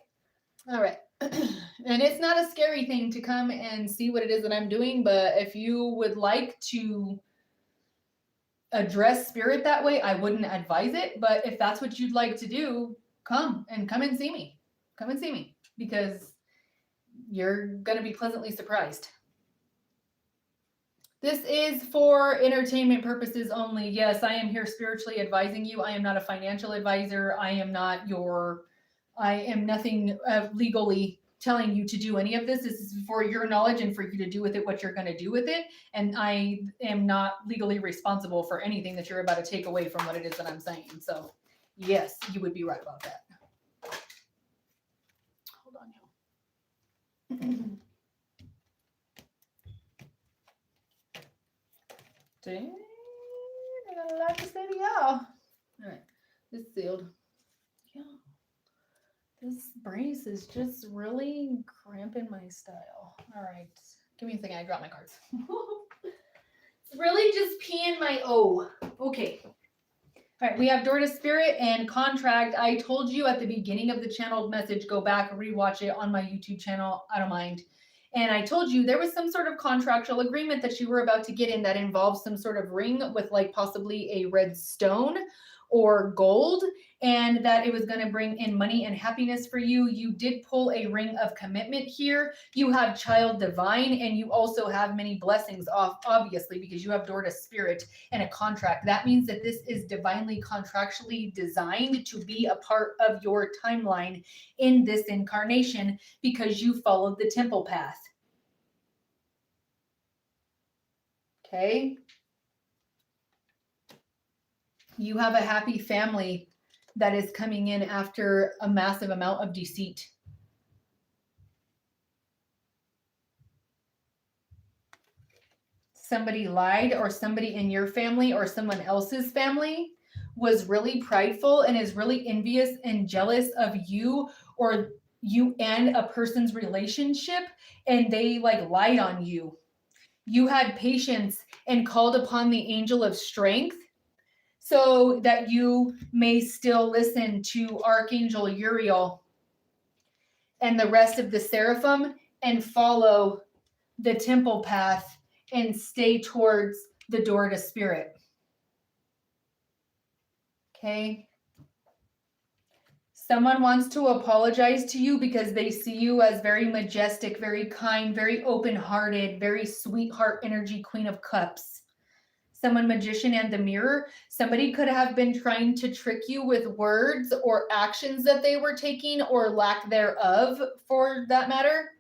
All right. And it's not a scary thing to come and see what it is that I'm doing. But if you would like to address spirit that way, I wouldn't advise it. But if that's what you'd like to do, come and see me. Come and see me, because you're going to be pleasantly surprised. This is for entertainment purposes only. Yes, I am here spiritually advising you. I am not a financial advisor. I am nothing legally telling you to do any of this. This is for your knowledge and for you to do with it what you're going to do with it. And I am not legally responsible for anything that you're about to take away from what it is that I'm saying. So Yes, you would be right about that. Hold on, y'all. Dang, I got a lot to say to y'all. All right, it's sealed. Yeah, this brace is just really cramping my style. All right, give me a second. I dropped my cards. It's really just peeing my O. Okay. All right, we have Door to Spirit and Contract. I told you at the beginning of the channel message, go back, rewatch it on my YouTube channel. I don't mind. And I told you there was some sort of contractual agreement that you were about to get in that involves some sort of ring with like possibly a red stone or gold, and that it was going to bring in money and happiness for you. You did pull a ring of commitment here. You have child divine, and you also have many blessings off, obviously, because you have Door to Spirit and a contract. That means that this is divinely contractually designed to be a part of your timeline in this incarnation because you followed the temple path. Okay? You have a happy family that is coming in after a massive amount of deceit. Somebody lied, or somebody in your family or someone else's family was really prideful and is really envious and jealous of you or you and a person's relationship, and they like lied on you. You had patience and called upon the angel of strength so that you may still listen to Archangel Uriel and the rest of the seraphim and follow the temple path and stay towards the Door to Spirit. Okay? Someone wants to apologize to you because they see you as very majestic, very kind, very open-hearted, very sweetheart energy, Queen of Cups. Someone, Magician and the Mirror. Somebody could have been trying to trick you with words or actions that they were taking or lack thereof, for that matter.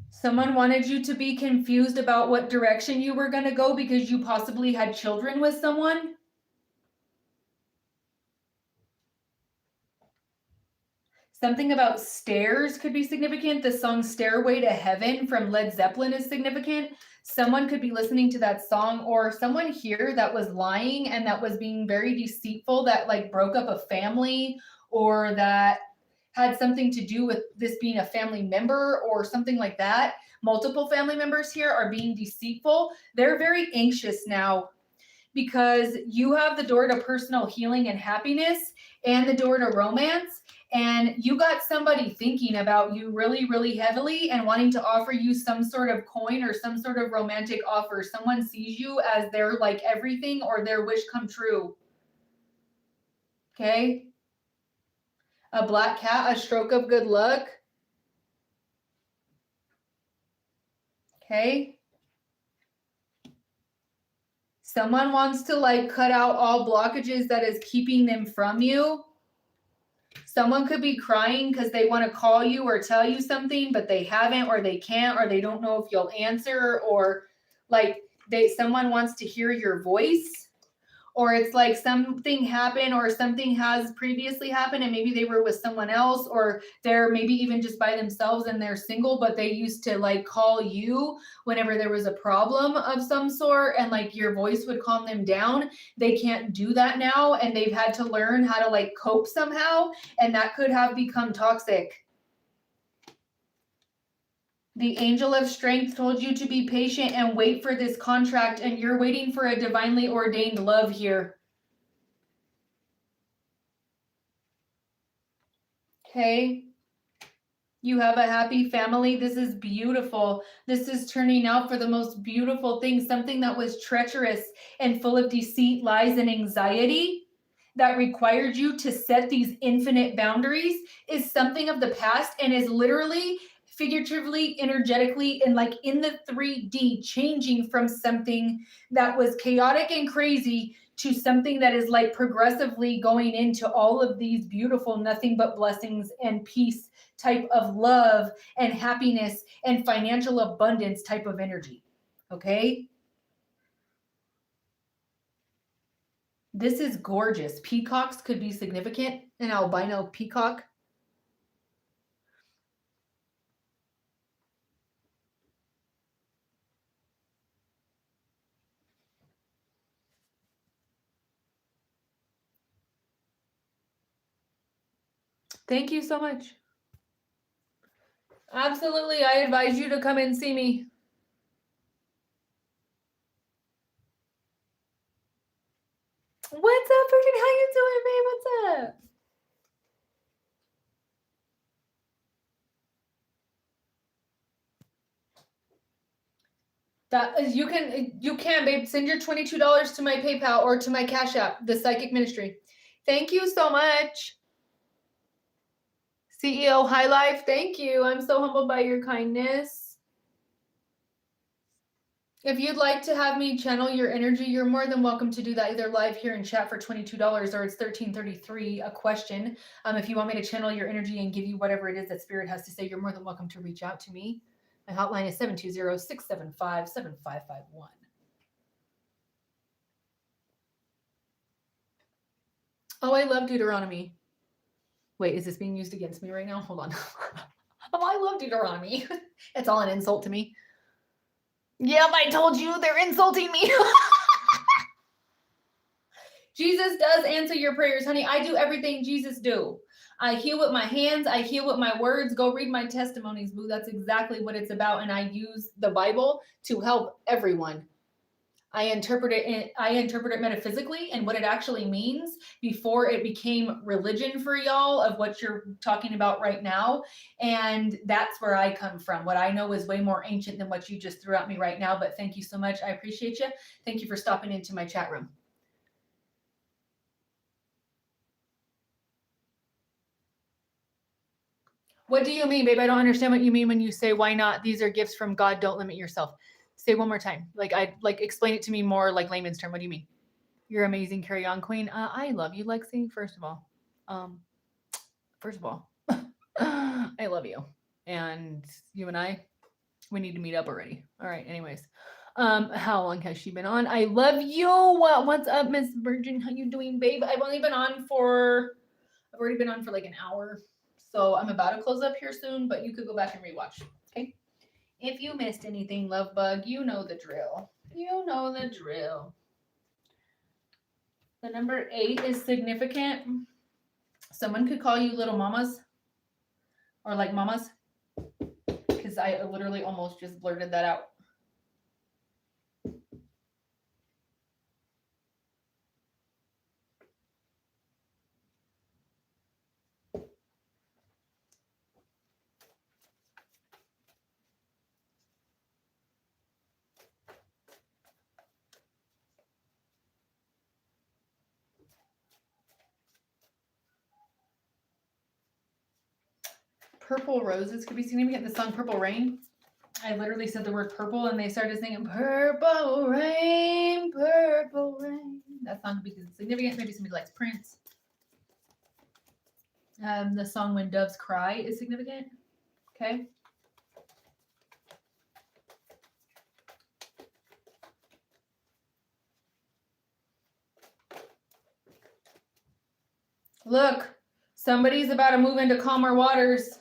Someone wanted you to be confused about what direction you were going to go because you possibly had children with someone. Something about stairs could be significant. The song Stairway to Heaven from Led Zeppelin is significant. Someone could be listening to that song, or someone here that was lying and that was being very deceitful, that like broke up a family, or that had something to do with this being a family member or something like that. Multiple family members here are being deceitful. They're very anxious now because you have the door to personal healing and happiness and the door to romance. And you got somebody thinking about you really, really heavily and wanting to offer you some sort of coin or some sort of romantic offer. Someone sees you as their like everything or their wish come true. Okay? A black cat, a stroke of good luck. Okay? Someone wants to like cut out all blockages that is keeping them from you. Someone could be crying because they want to call you or tell you something, but they haven't, or they can't, or they don't know if you'll answer, or like someone wants to hear your voice, or it's like something happened or something has previously happened and maybe they were with someone else, or they're maybe even just by themselves and they're single, but they used to like call you whenever there was a problem of some sort and like your voice would calm them down. They can't do that now and they've had to learn how to like cope somehow, and that could have become toxic. The angel of strength told you to be patient and wait for this contract, and you're waiting for a divinely ordained love here. Okay. You have a happy family. This is beautiful. This is turning out for the most beautiful thing. Something that was treacherous and full of deceit, lies, and anxiety that required you to set these infinite boundaries is something of the past and is literally, figuratively, energetically, and like in the 3D changing from something that was chaotic and crazy to something that is like progressively going into all of these beautiful nothing but blessings and peace type of love and happiness and financial abundance type of energy. Okay? This is gorgeous. Peacocks could be significant. An albino peacock. Thank you so much. Absolutely. I advise you to come and see me. What's up, Virgin? How you doing, babe? What's up? That is, you can, babe. Send your $22 to my PayPal or to my Cash App, the Psychic Ministry. Thank you so much. CEO High Life, thank you. I'm so humbled by your kindness. If you'd like to have me channel your energy, you're more than welcome to do that either live here in chat for $22 or it's $13.33 a question. If you want me to channel your energy and give you whatever it is that Spirit has to say, you're more than welcome to reach out to me. My hotline is 720-675-7551. Oh, I love Deuteronomy. Wait, is this being used against me right now? Hold on. Oh, I love Deuteronomy. It's all an insult to me. Yep, I told you they're insulting me. Jesus does answer your prayers, honey. I do everything Jesus do. I heal with my hands. I heal with my words. Go read my testimonies, boo. That's exactly what it's about. And I use the Bible to help everyone. I interpret it metaphysically and what it actually means before it became religion for y'all of what you're talking about right now. And that's where I come from. What I know is way more ancient than what you just threw at me right now. But thank you so much. I appreciate you. Thank you for stopping into my chat room. What do you mean, babe? I don't understand what you mean when you say, why not? These are gifts from God. Don't limit yourself. Say one more time. Explain it to me more like layman's term. What do you mean? You're amazing. Carry on, queen. I love you, Lexi. First of all, I love you. And you and I, we need to meet up already. All right. Anyways, how long has she been on? I love you. What's up, Miss Virgin? How you doing, babe? I've already been on for like an hour. So I'm about to close up here soon, but you could go back and rewatch. Okay. If you missed anything, love bug, you know the drill. You know the drill. The number 8 is significant. Someone could call you little mamas or like mamas, because I literally almost just blurted that out. Purple roses could be significant. The song Purple Rain. I literally said the word purple and they started singing Purple Rain, Purple Rain. That song could be significant. Maybe somebody likes Prince. The song When Doves Cry is significant. Okay. Look, somebody's about to move into calmer waters.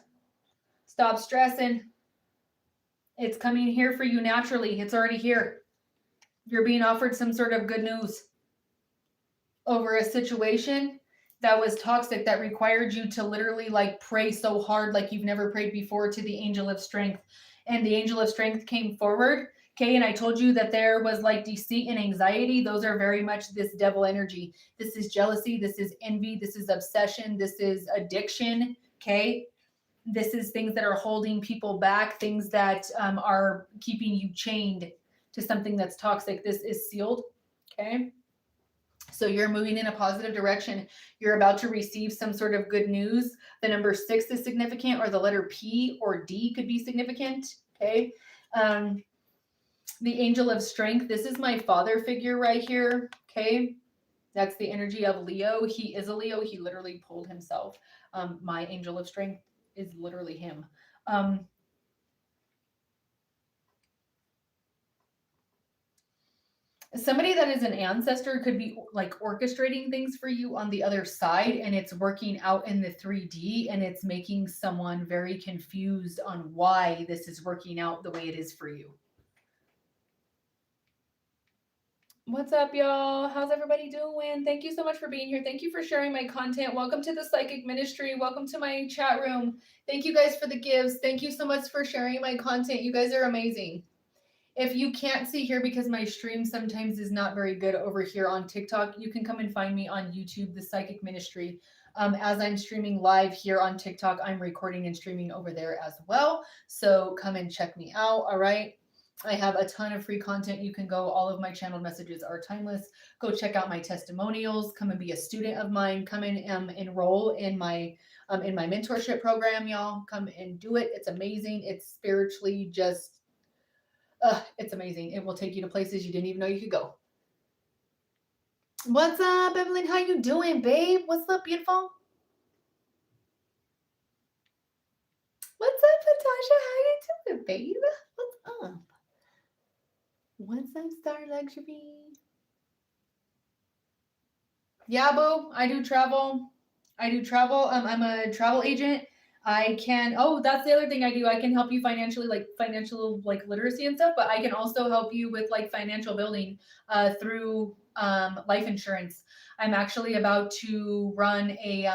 Stop stressing. It's coming here for you naturally. It's already here. You're being offered some sort of good news over a situation that was toxic, that required you to literally like pray so hard like you've never prayed before to the angel of strength. And the angel of strength came forward. Okay, and I told you that there was like deceit and anxiety. Those are very much this devil energy. This is jealousy. This is envy. This is obsession. This is addiction. Okay, this is things that are holding people back, things that are keeping you chained to something that's toxic. This is sealed. Okay. So you're moving in a positive direction. You're about to receive some sort of good news. The number 6 is significant, or the letter P or D could be significant. Okay. The angel of strength. This is my father figure right here. Okay. That's the energy of Leo. He is a Leo. He literally pulled himself. My angel of strength is literally him. Somebody that is an ancestor could be like orchestrating things for you on the other side, and it's working out in the 3D, and it's making someone very confused on why this is working out the way it is for you. What's up, y'all? How's everybody doing? Thank you so much for being here. Thank you for sharing my content. Welcome to the Psychic Ministry. Welcome to my chat room. Thank you guys for the gifts. Thank you so much for sharing my content. You guys are amazing. If you can't see here because my stream sometimes is not very good over here on TikTok, you can come and find me on YouTube, The Psychic Ministry. As I'm streaming live here on TikTok, I'm recording and streaming over there as well. So come and check me out. All right. I have a ton of free content. You can go, all of my channeled messages are timeless. Go check out my testimonials. Come and be a student of mine. Come and enroll in my mentorship program, y'all. Come and do it. It's amazing. It's spiritually just, it's amazing. It will take you to places you didn't even know you could go. What's up, Evelyn? How you doing, babe? What's up, beautiful? What's up, Natasha? How you doing, babe? What's up? What's up, Star Luxury? Yeah, boo. I do travel. I'm a travel agent. I can, oh, that's the other thing I do. I can help you financially, like financial like literacy and stuff, but I can also help you with like financial building through life insurance. I'm actually about to run a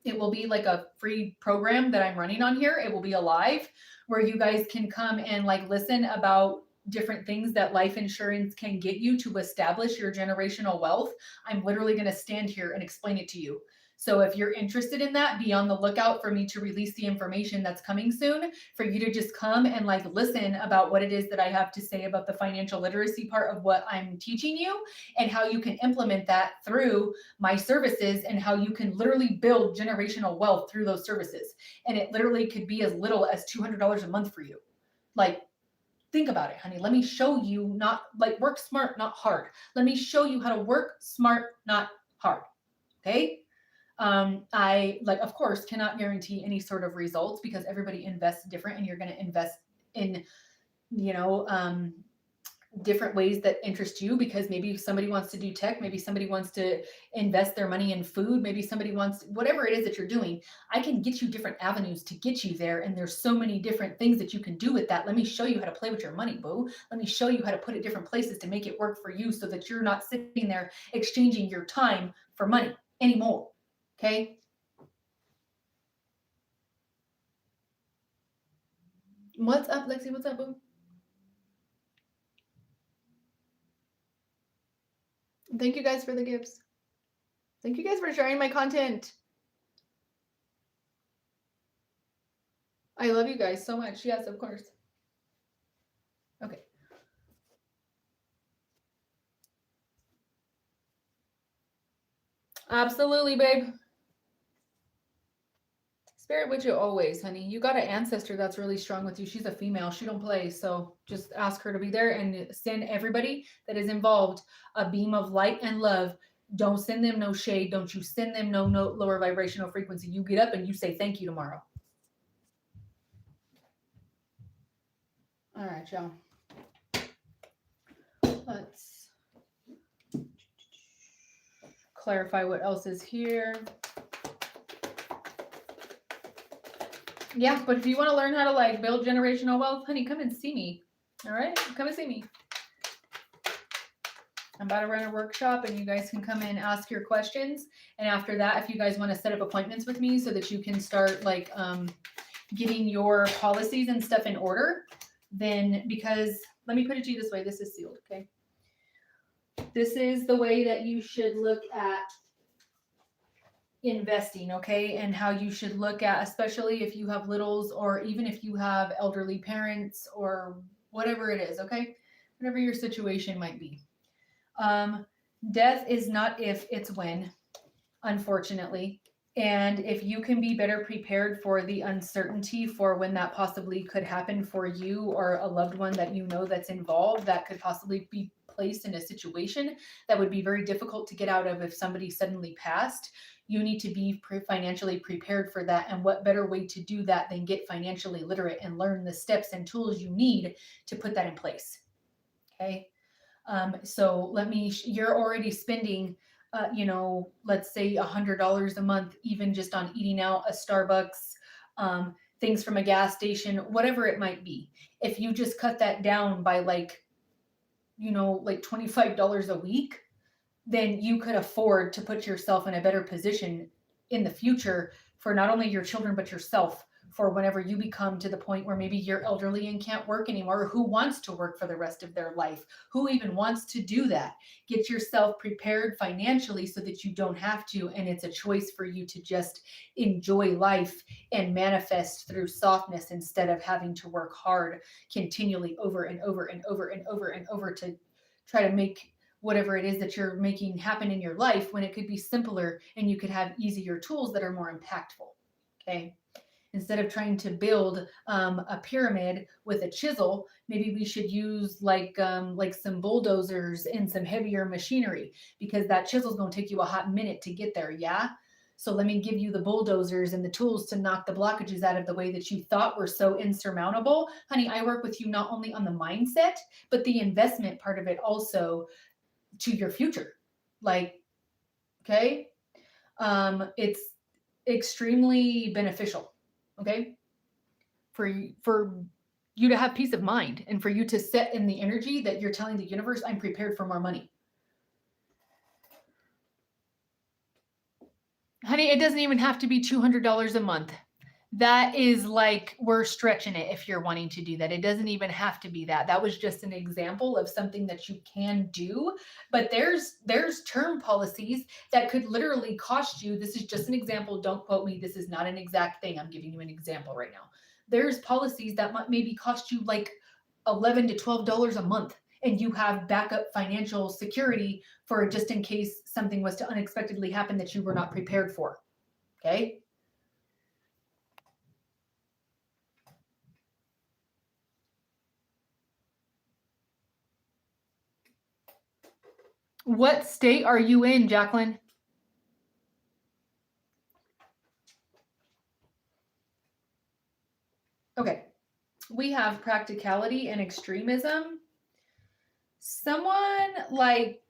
it will be like a free program that I'm running on here. It will be a live where you guys can come and like listen about different things that life insurance can get you to establish your generational wealth. I'm literally going to stand here and explain it to you. So if you're interested in that, be on the lookout for me to release the information that's coming soon for you to just come and like listen about what it is that I have to say about the financial literacy part of what I'm teaching you and how you can implement that through my services and how you can literally build generational wealth through those services. And it literally could be as little as $200 a month for you. Like, think about it, honey. Let me show you, not like work smart, not hard. Let me show you how to work smart, not hard. Okay. I like, of course, cannot guarantee any sort of results because everybody invests different and you're going to invest in, you know, different ways that interest you because maybe somebody wants to do tech, maybe somebody wants to invest their money in food, maybe somebody wants whatever it is that you're doing. I can get you different avenues to get you there, and there's so many different things that you can do with that. Let me show you how to play with your money, boo. Let me show you how to put it different places to make it work for you so that you're not sitting there exchanging your time for money anymore. Okay. What's up, Lexi? What's up, boo? Thank you guys for the gifts. Thank you guys for sharing my content. I love you guys so much. Yes, of course. Okay. Absolutely, babe. Spirit with you always, honey. You got an ancestor that's really strong with you. She's a female. She don't play. So just ask her to be there and send everybody that is involved a beam of light and love. Don't send them no shade. Don't you send them no lower vibrational frequency. You get up and you say thank you tomorrow. All right, y'all. Let's clarify what else is here. Yeah, but if you want to learn how to like build generational wealth, honey, come and see me. All right, come and see me. I'm about to run a workshop and you guys can come in and ask your questions. And after that, if you guys want to set up appointments with me so that you can start like getting your policies and stuff in order, then because let me put it to you this way, this is sealed, okay? This is the way that you should look at investing, okay? And how you should look at, especially if you have littles or even if you have elderly parents or whatever it is, okay? Whatever your situation might be. Death is not if, it's when, unfortunately. And if you can be better prepared for the uncertainty for when that possibly could happen for you or a loved one that you know that's involved, that could possibly be placed in a situation that would be very difficult to get out of if somebody suddenly passed, you need to be financially prepared for that. And what better way to do that than get financially literate and learn the steps and tools you need to put that in place. Okay. So you're already spending, let's say $100 a month, even just on eating out, a Starbucks, things from a gas station, whatever it might be. If you just cut that down by like $25 a week, then you could afford to put yourself in a better position in the future for not only your children, but yourself, for whenever you become to the point where maybe you're elderly and can't work anymore, or who wants to work for the rest of their life, who even wants to do that. Get yourself prepared financially so that you don't have to, and it's a choice for you to just enjoy life and manifest through softness instead of having to work hard continually over and over and over and over and over to try to make whatever it is that you're making happen in your life, when it could be simpler and you could have easier tools that are more impactful. Okay. Instead of trying to build a pyramid with a chisel, maybe we should use like some bulldozers and some heavier machinery, because that chisel is going to take you a hot minute to get there. Yeah. So let me give you the bulldozers and the tools to knock the blockages out of the way that you thought were so insurmountable. Honey, I work with you not only on the mindset, but the investment part of it also, to your future. Like, okay, it's extremely beneficial, okay, for you to have peace of mind, and for you to set in the energy that you're telling the universe, I'm prepared for more money. Honey, it doesn't even have to be $200 a month. That is like, we're stretching it if you're wanting to do that. It doesn't even have to be that. That was just an example of something that you can do. But there's term policies that could literally cost you. This is just an example. Don't quote me. This is not an exact thing. I'm giving you an example right now. There's policies that might maybe cost you like $11 to $12 a month, and you have backup financial security for just in case something was to unexpectedly happen that you were not prepared for. Okay. What state are you in, Jacqueline? Okay. We have practicality and extremism. Someone like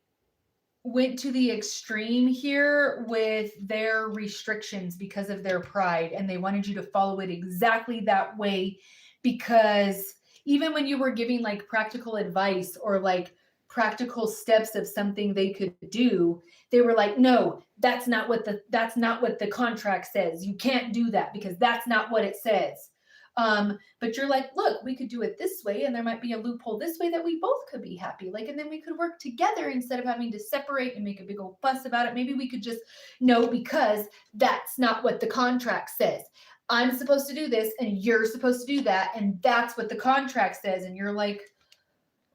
went to the extreme here with their restrictions because of their pride, and they wanted you to follow it exactly that way, because even when you were giving like practical advice or like practical steps of something they could do, they were like, no, that's not what the contract says. You can't do that because that's not what it says. But you're like, look, we could do it this way, and there might be a loophole this way that we both could be happy. Like, and then we could work together instead of having to separate and make a big old fuss about it. Maybe we could just, no, because that's not what the contract says. I'm supposed to do this and you're supposed to do that, and that's what the contract says. And you're like,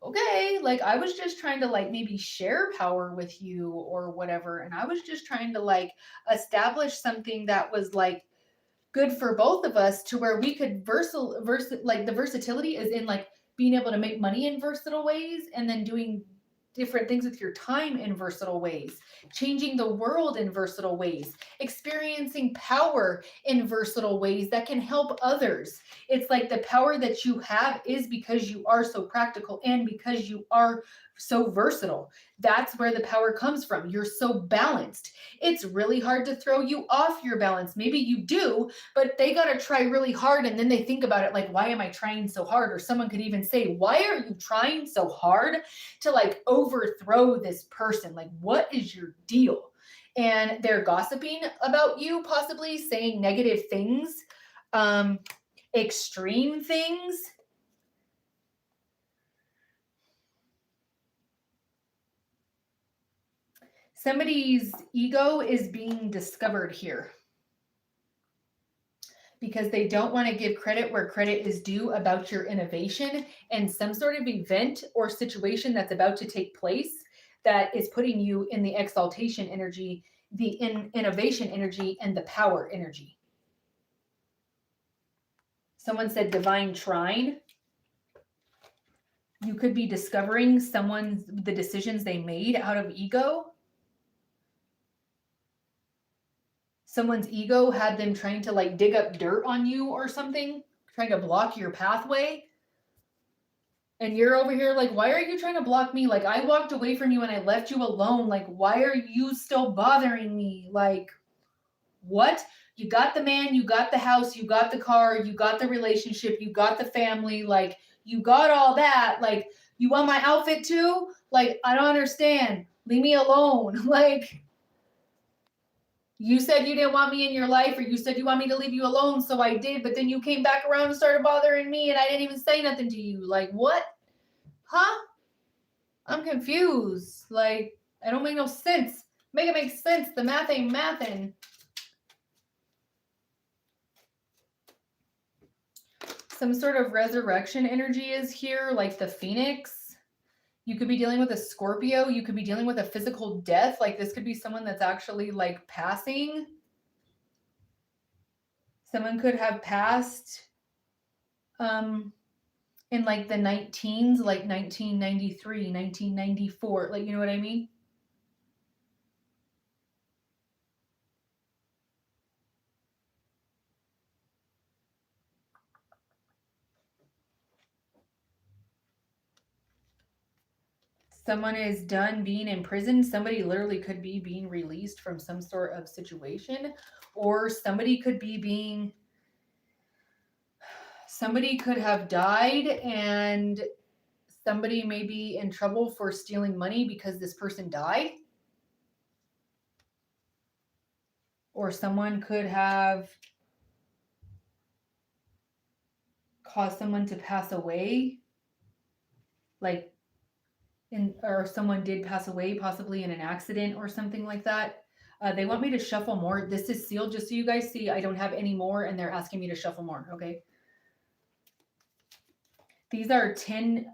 okay, like I was just trying to like maybe share power with you or whatever. And I was just trying to like establish something that was like good for both of us, to where we could like the versatility is in like being able to make money in versatile ways, and then doing different things with your time in versatile ways, changing the world in versatile ways, experiencing power in versatile ways that can help others. It's like the power that you have is because you are so practical and because you are so versatile. That's where the power comes from. You're so balanced. It's really hard to throw you off your balance. Maybe you do, but they got to try really hard, and then they think about it like, why am I trying so hard? Or someone could even say, why are you trying so hard to like overthrow this person? Like, what is your deal? And they're gossiping about you, possibly saying negative things, extreme things. Somebody's ego is being discovered here, because they don't want to give credit where credit is due about your innovation and some sort of event or situation that's about to take place that is putting you in the exaltation energy, the innovation energy, and the power energy. Someone said divine trine. You could be discovering the decisions they made out of ego. Someone's ego had them trying to like dig up dirt on you or something, trying to block your pathway. And you're over here like, why are you trying to block me? Like, I walked away from you and I left you alone. Like, why are you still bothering me? Like, what? You got the man, you got the house, you got the car, you got the relationship, you got the family. Like, you got all that. Like, you want my outfit too? Like, I don't understand. Leave me alone. Like, you said you didn't want me in your life, or you said you want me to leave you alone, so I did, but then you came back around and started bothering me and I didn't even say nothing to you. Like, what? Huh? I'm confused. Like, I don't make no sense. Make it make sense. The math ain't mathin'. Some sort of resurrection energy is here, like the phoenix. You could be dealing with a Scorpio. You could be dealing with a physical death. Like, this could be someone that's actually like passing. Someone could have passed in like the 19s, like 1993, 1994. Like, you know what I mean? Someone is done being in prison. Somebody literally could be being released from some sort of situation, or somebody could have died, and somebody may be in trouble for stealing money because this person died. Or someone could have caused someone to pass away, like, or someone did pass away, possibly in an accident or something like that. They want me to shuffle more. This is sealed, just so you guys see. I don't have any more, and they're asking me to shuffle more, okay? These are 10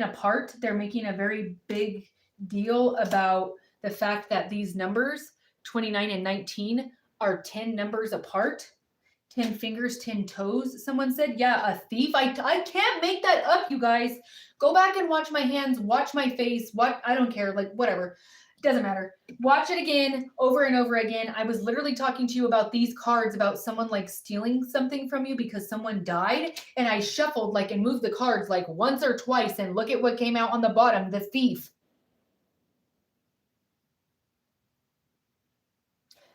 apart. They're making a very big deal about the fact that these numbers, 29 and 19, are 10 numbers apart. 10 fingers, 10 toes. Someone said, yeah, a thief. I can't make that up, you guys. Go back and watch my hands, watch my face, I don't care, like, whatever. It doesn't matter. Watch it again, over and over again. I was literally talking to you about these cards, about someone like stealing something from you because someone died, and I shuffled like and moved the cards like once or twice, and look at what came out on the bottom, the thief.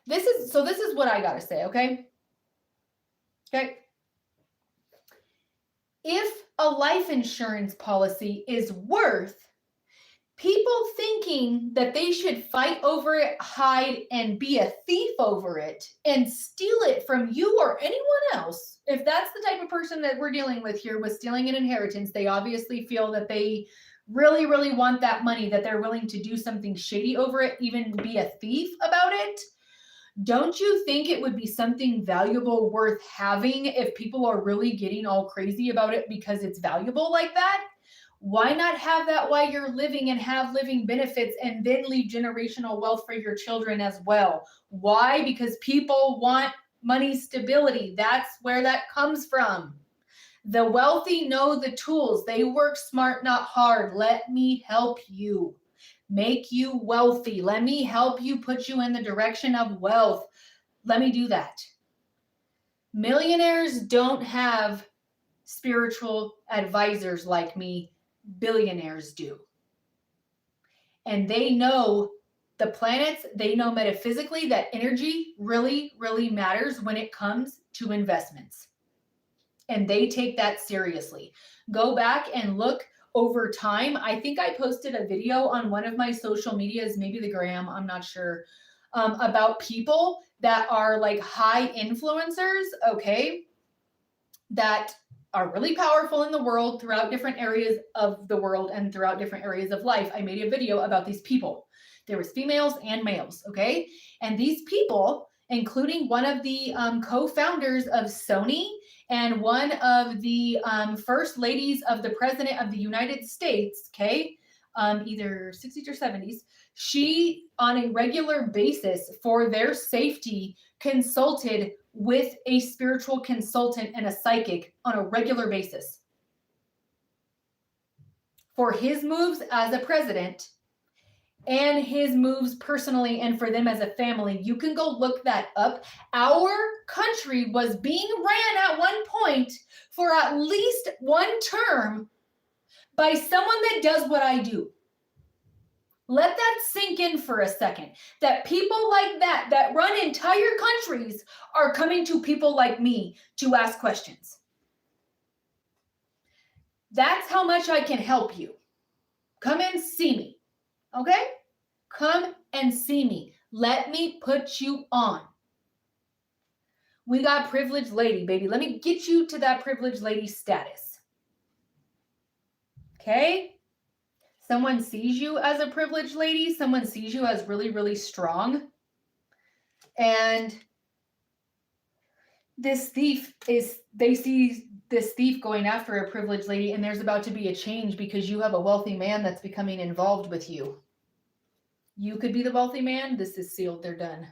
This is what I gotta say, okay? Okay. If a life insurance policy is worth people thinking that they should fight over it, hide, and be a thief over it, and steal it from you or anyone else, if that's the type of person that we're dealing with here with stealing an inheritance, they obviously feel that they really, really want that money, that they're willing to do something shady over it, even be a thief about it. Don't you think it would be something valuable worth having if people are really getting all crazy about it because it's valuable like that? Why not have that while you're living and have living benefits, and then leave generational wealth for your children as well? Why? Because people want money stability. That's where that comes from. The wealthy know the tools. They work smart, not hard. Let me help you. Make you wealthy. Let me help you, put you in the direction of wealth. Let me do that. Millionaires don't have spiritual advisors like me. Billionaires do. And they know the planets, they know metaphysically that energy really, really matters when it comes to investments. And they take that seriously. Go back and look over time. I think I posted a video on one of my social medias, maybe the gram, I'm not sure, about people that are like high influencers, okay, that are really powerful in the world, throughout different areas of the world and throughout different areas of life. I made a video about these people. There was females and males, okay? And these people, including one of the co-founders of Sony and one of the first ladies of the President of the United States, okay, either 60s or 70s, she, on a regular basis for their safety, consulted with a spiritual consultant and a psychic on a regular basis for his moves as a president and his moves personally and for them as a family. You can go look that up. Our country was being ran at one point for at least one term by someone that does what I do. Let that sink in for a second. That people like that run entire countries, are coming to people like me to ask questions. That's how much I can help you. Come and see me, okay? Come and see me. Let me put you on. We got privileged lady, baby. Let me get you to that privileged lady status. Okay? Someone sees you as a privileged lady. Someone sees you as really, really strong. And they see this thief going after a privileged lady, and there's about to be a change because you have a wealthy man that's becoming involved with you. You could be the wealthy man. This is sealed. They're done.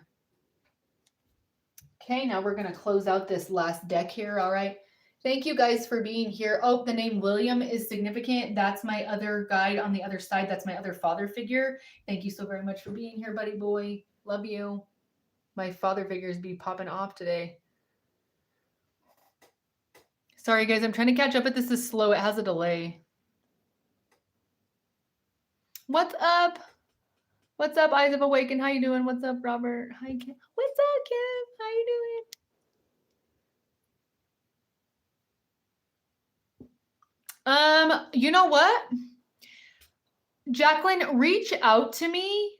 Okay, now we're going to close out this last deck here. All right. Thank you guys for being here. Oh, the name William is significant. That's my other guide on the other side. That's my other father figure. Thank you so very much for being here, buddy boy. Love you. My father figures be popping off today. Sorry, guys. I'm trying to catch up, but this is slow. It has a delay. What's up? What's up, Eyes of Awaken? How you doing? What's up, Robert? Hi, Kim. What's up, Kim? How you doing? You know what? Jacqueline, reach out to me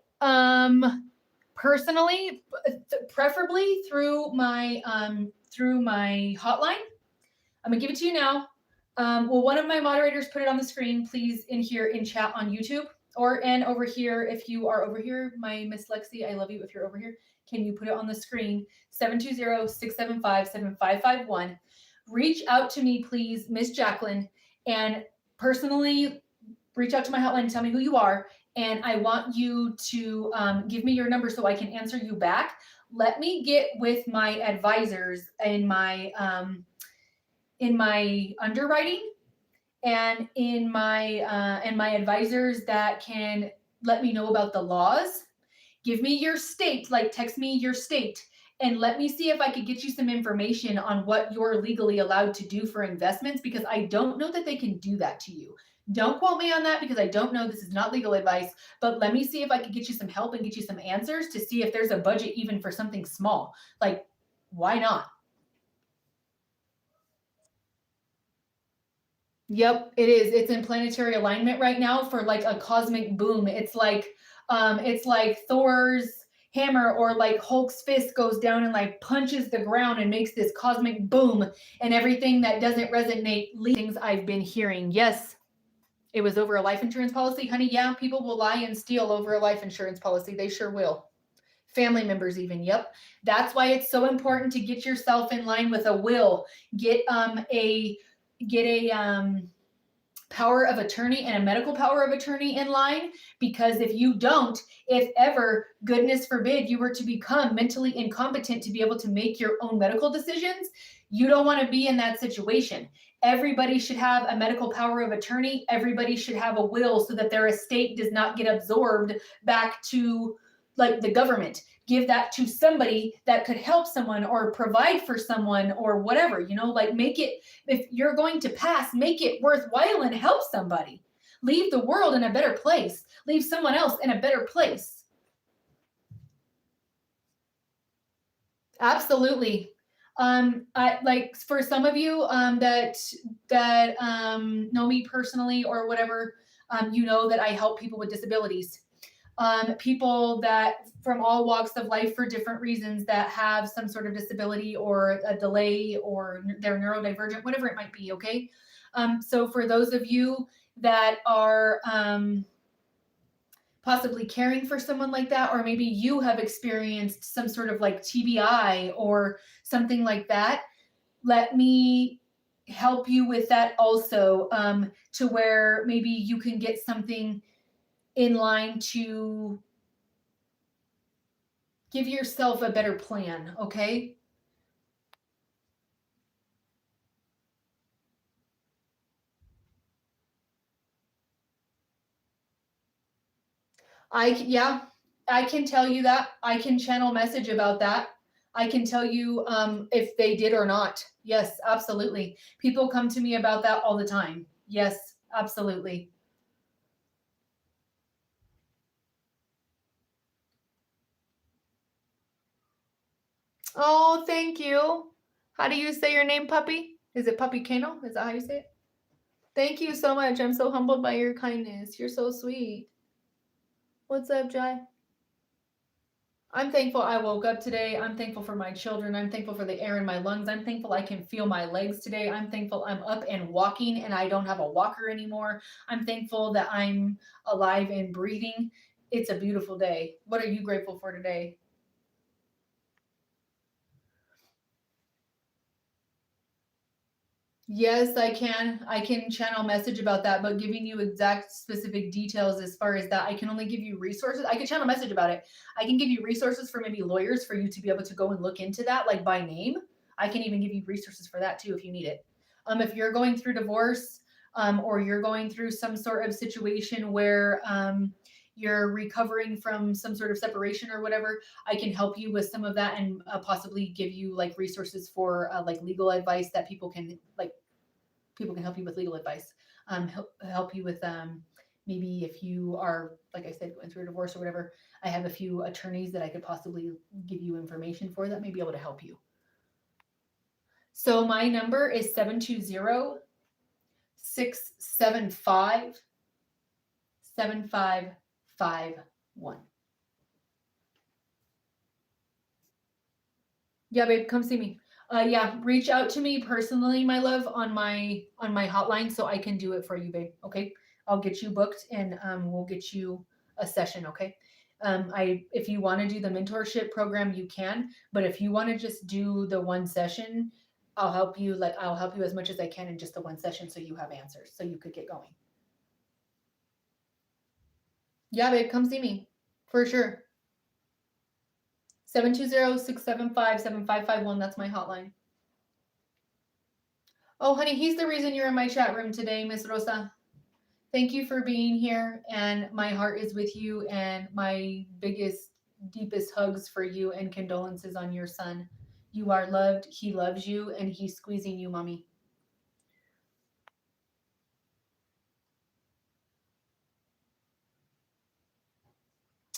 personally, preferably through my hotline. I'm gonna give it to you now. Well, one of my moderators put it on the screen, please, in here in chat on YouTube, and over here, if you are over here, my Miss Lexi, I love you if you're over here. Can you put it on the screen? 720-675-7551. Reach out to me, please, Miss Jacqueline, and personally reach out to my hotline and tell me who you are. And I want you to give me your number so I can answer you back. Let me get with my advisors in my underwriting and in my advisors that can let me know about the laws. Give me your state, like text me your state, and let me see if I could get you some information on what you're legally allowed to do for investments, because I don't know that they can do that to you. Don't quote me on that because I don't know. This is not legal advice, but let me see if I could get you some help and get you some answers to see if there's a budget even for something small. Like, why not? Yep, it is. It's in planetary alignment right now for like a cosmic boom. It's like Thor's hammer or like Hulk's fist goes down and like punches the ground and makes this cosmic boom, and everything that doesn't resonate, things I've been hearing. Yes, it was over a life insurance policy, honey. Yeah, people will lie and steal over a life insurance policy. They sure will. Family members even. Yep. That's why it's so important to get yourself in line with a will. Get a power of attorney and a medical power of attorney in line, because if you don't, if ever, goodness forbid, you were to become mentally incompetent to be able to make your own medical decisions, you don't want to be in that situation. Everybody should have a medical power of attorney. Everybody should have a will so that their estate does not get absorbed back to like the government. Give that to somebody that could help someone or provide for someone or whatever, like make it, if you're going to pass, make it worthwhile and help somebody. Leave the world in a better place. Leave someone else in a better place. Absolutely. I like for some of you that know me personally or whatever, that I help people with disabilities. People that from all walks of life for different reasons that have some sort of disability or a delay or they're neurodivergent, whatever it might be. Okay. So for those of you that are possibly caring for someone like that, or maybe you have experienced some sort of like TBI or something like that, let me help you with that also, to where maybe you can get something in line to give yourself a better plan, okay? I can tell you that. I can channel message about that. I can tell you if they did or not. Yes, absolutely. People come to me about that all the time. Yes, Absolutely. Oh, thank you. How do you say your name, puppy? Is it Puppy Kano? Is that how you say it? Thank you so much. I'm so humbled by your kindness. You're so sweet. What's up, Jai? I'm thankful I woke up today. I'm thankful for my children. I'm thankful for the air in my lungs. I'm thankful I can feel my legs today. I'm thankful I'm up and walking and I don't have a walker anymore. I'm thankful that I'm alive and breathing. It's a beautiful day. What are you grateful for today? Yes, I can. I can channel message about that, but giving you exact specific details as far as that, I can only give you resources. I can channel message about it. I can give you resources for maybe lawyers for you to be able to go and look into that, like by name. I can even give you resources for that too if you need it. If you're going through divorce, or you're going through some sort of situation where you're recovering from some sort of separation or whatever, I can help you with some of that and possibly give you like resources for like legal advice that people can help you with legal advice. Help you with maybe if you are, like I said, going through a divorce or whatever. I have a few attorneys that I could possibly give you information for that may be able to help you. So my number is 720-675-7551. Yeah, babe, come see me. Yeah, reach out to me personally, my love, on my hotline so I can do it for you, babe. Okay, I'll get you booked and we'll get you a session. Okay, I if you want to do the mentorship program, you can, but if you want to just do the one session, I'll help you. Like I'll help you as much as I can in just the one session, so you have answers, so you could get going. Yeah, babe, come see me for sure. 720-675-7551. That's my hotline. Oh, honey, he's the reason you're in my chat room today, Miss Rosa. Thank you for being here, and my heart is with you, and my biggest, deepest hugs for you and condolences on your son. You are loved, he loves you, and he's squeezing you, mommy.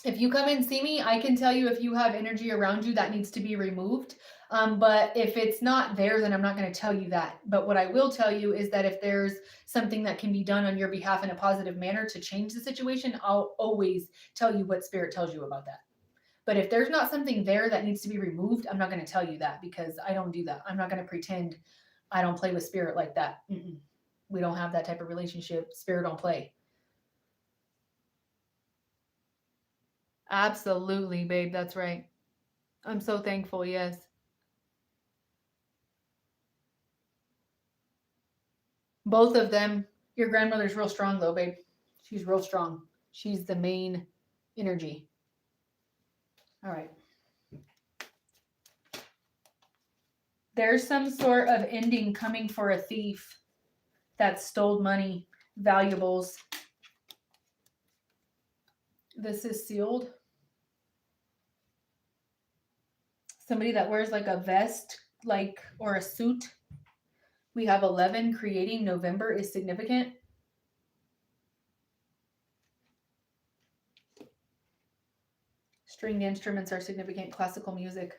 If you come and see me, I can tell you if you have energy around you that needs to be removed. But if it's not there, then I'm not going to tell you that. But what I will tell you is that if there's something that can be done on your behalf in a positive manner to change the situation, I'll always tell you what spirit tells you about that. But if there's not something there that needs to be removed, I'm not going to tell you that because I don't do that. I'm not going to pretend I don't play with spirit like that. Mm-mm. We don't have that type of relationship. Spirit don't play. Absolutely, babe. That's right. I'm so thankful. Yes. Both of them. Your grandmother's real strong, though, babe. She's real strong. She's the main energy. All right. There's some sort of ending coming for a thief that stole money, valuables. This is sealed. Somebody that wears like a vest, like, or a suit. We have 11. Creating November is significant. Stringed instruments are significant. Classical music.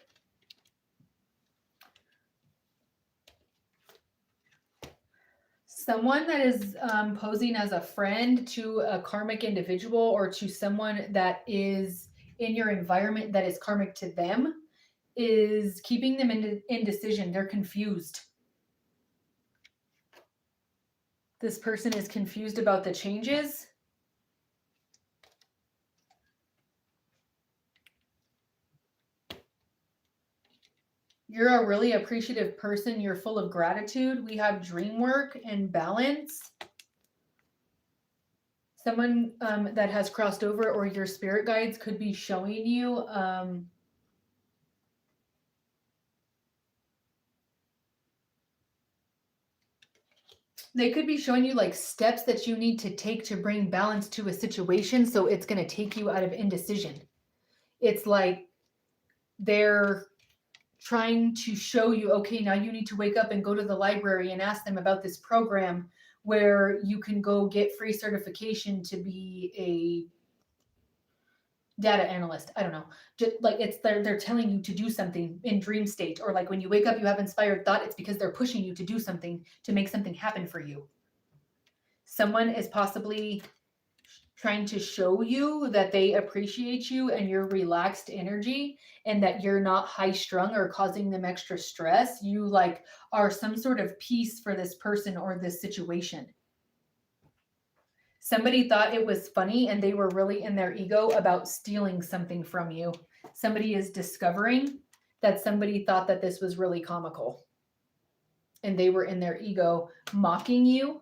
Someone that is posing as a friend to a karmic individual or to someone that is in your environment that is karmic to them is keeping them in indecision. They're confused. This person is confused about the changes. You're a really appreciative person. You're full of gratitude. We have dream work and balance. Someone that has crossed over or your spirit guides could be showing you they could be showing you like steps that you need to take to bring balance to a situation, so it's going to take you out of indecision. It's like they're trying to show you, okay, now you need to wake up and go to the library and ask them about this program where you can go get free certification to be a data analyst. I don't know. Just like they're telling you to do something in dream state, or like when you wake up, you have inspired thought. It's because they're pushing you to do something, to make something happen for you. Someone is possibly trying to show you that they appreciate you and your relaxed energy, and that you're not high strung or causing them extra stress. You like are some sort of peace for this person or this situation. Somebody thought it was funny and they were really in their ego about stealing something from you. Somebody is discovering that somebody thought that this was really comical, and they were in their ego mocking you.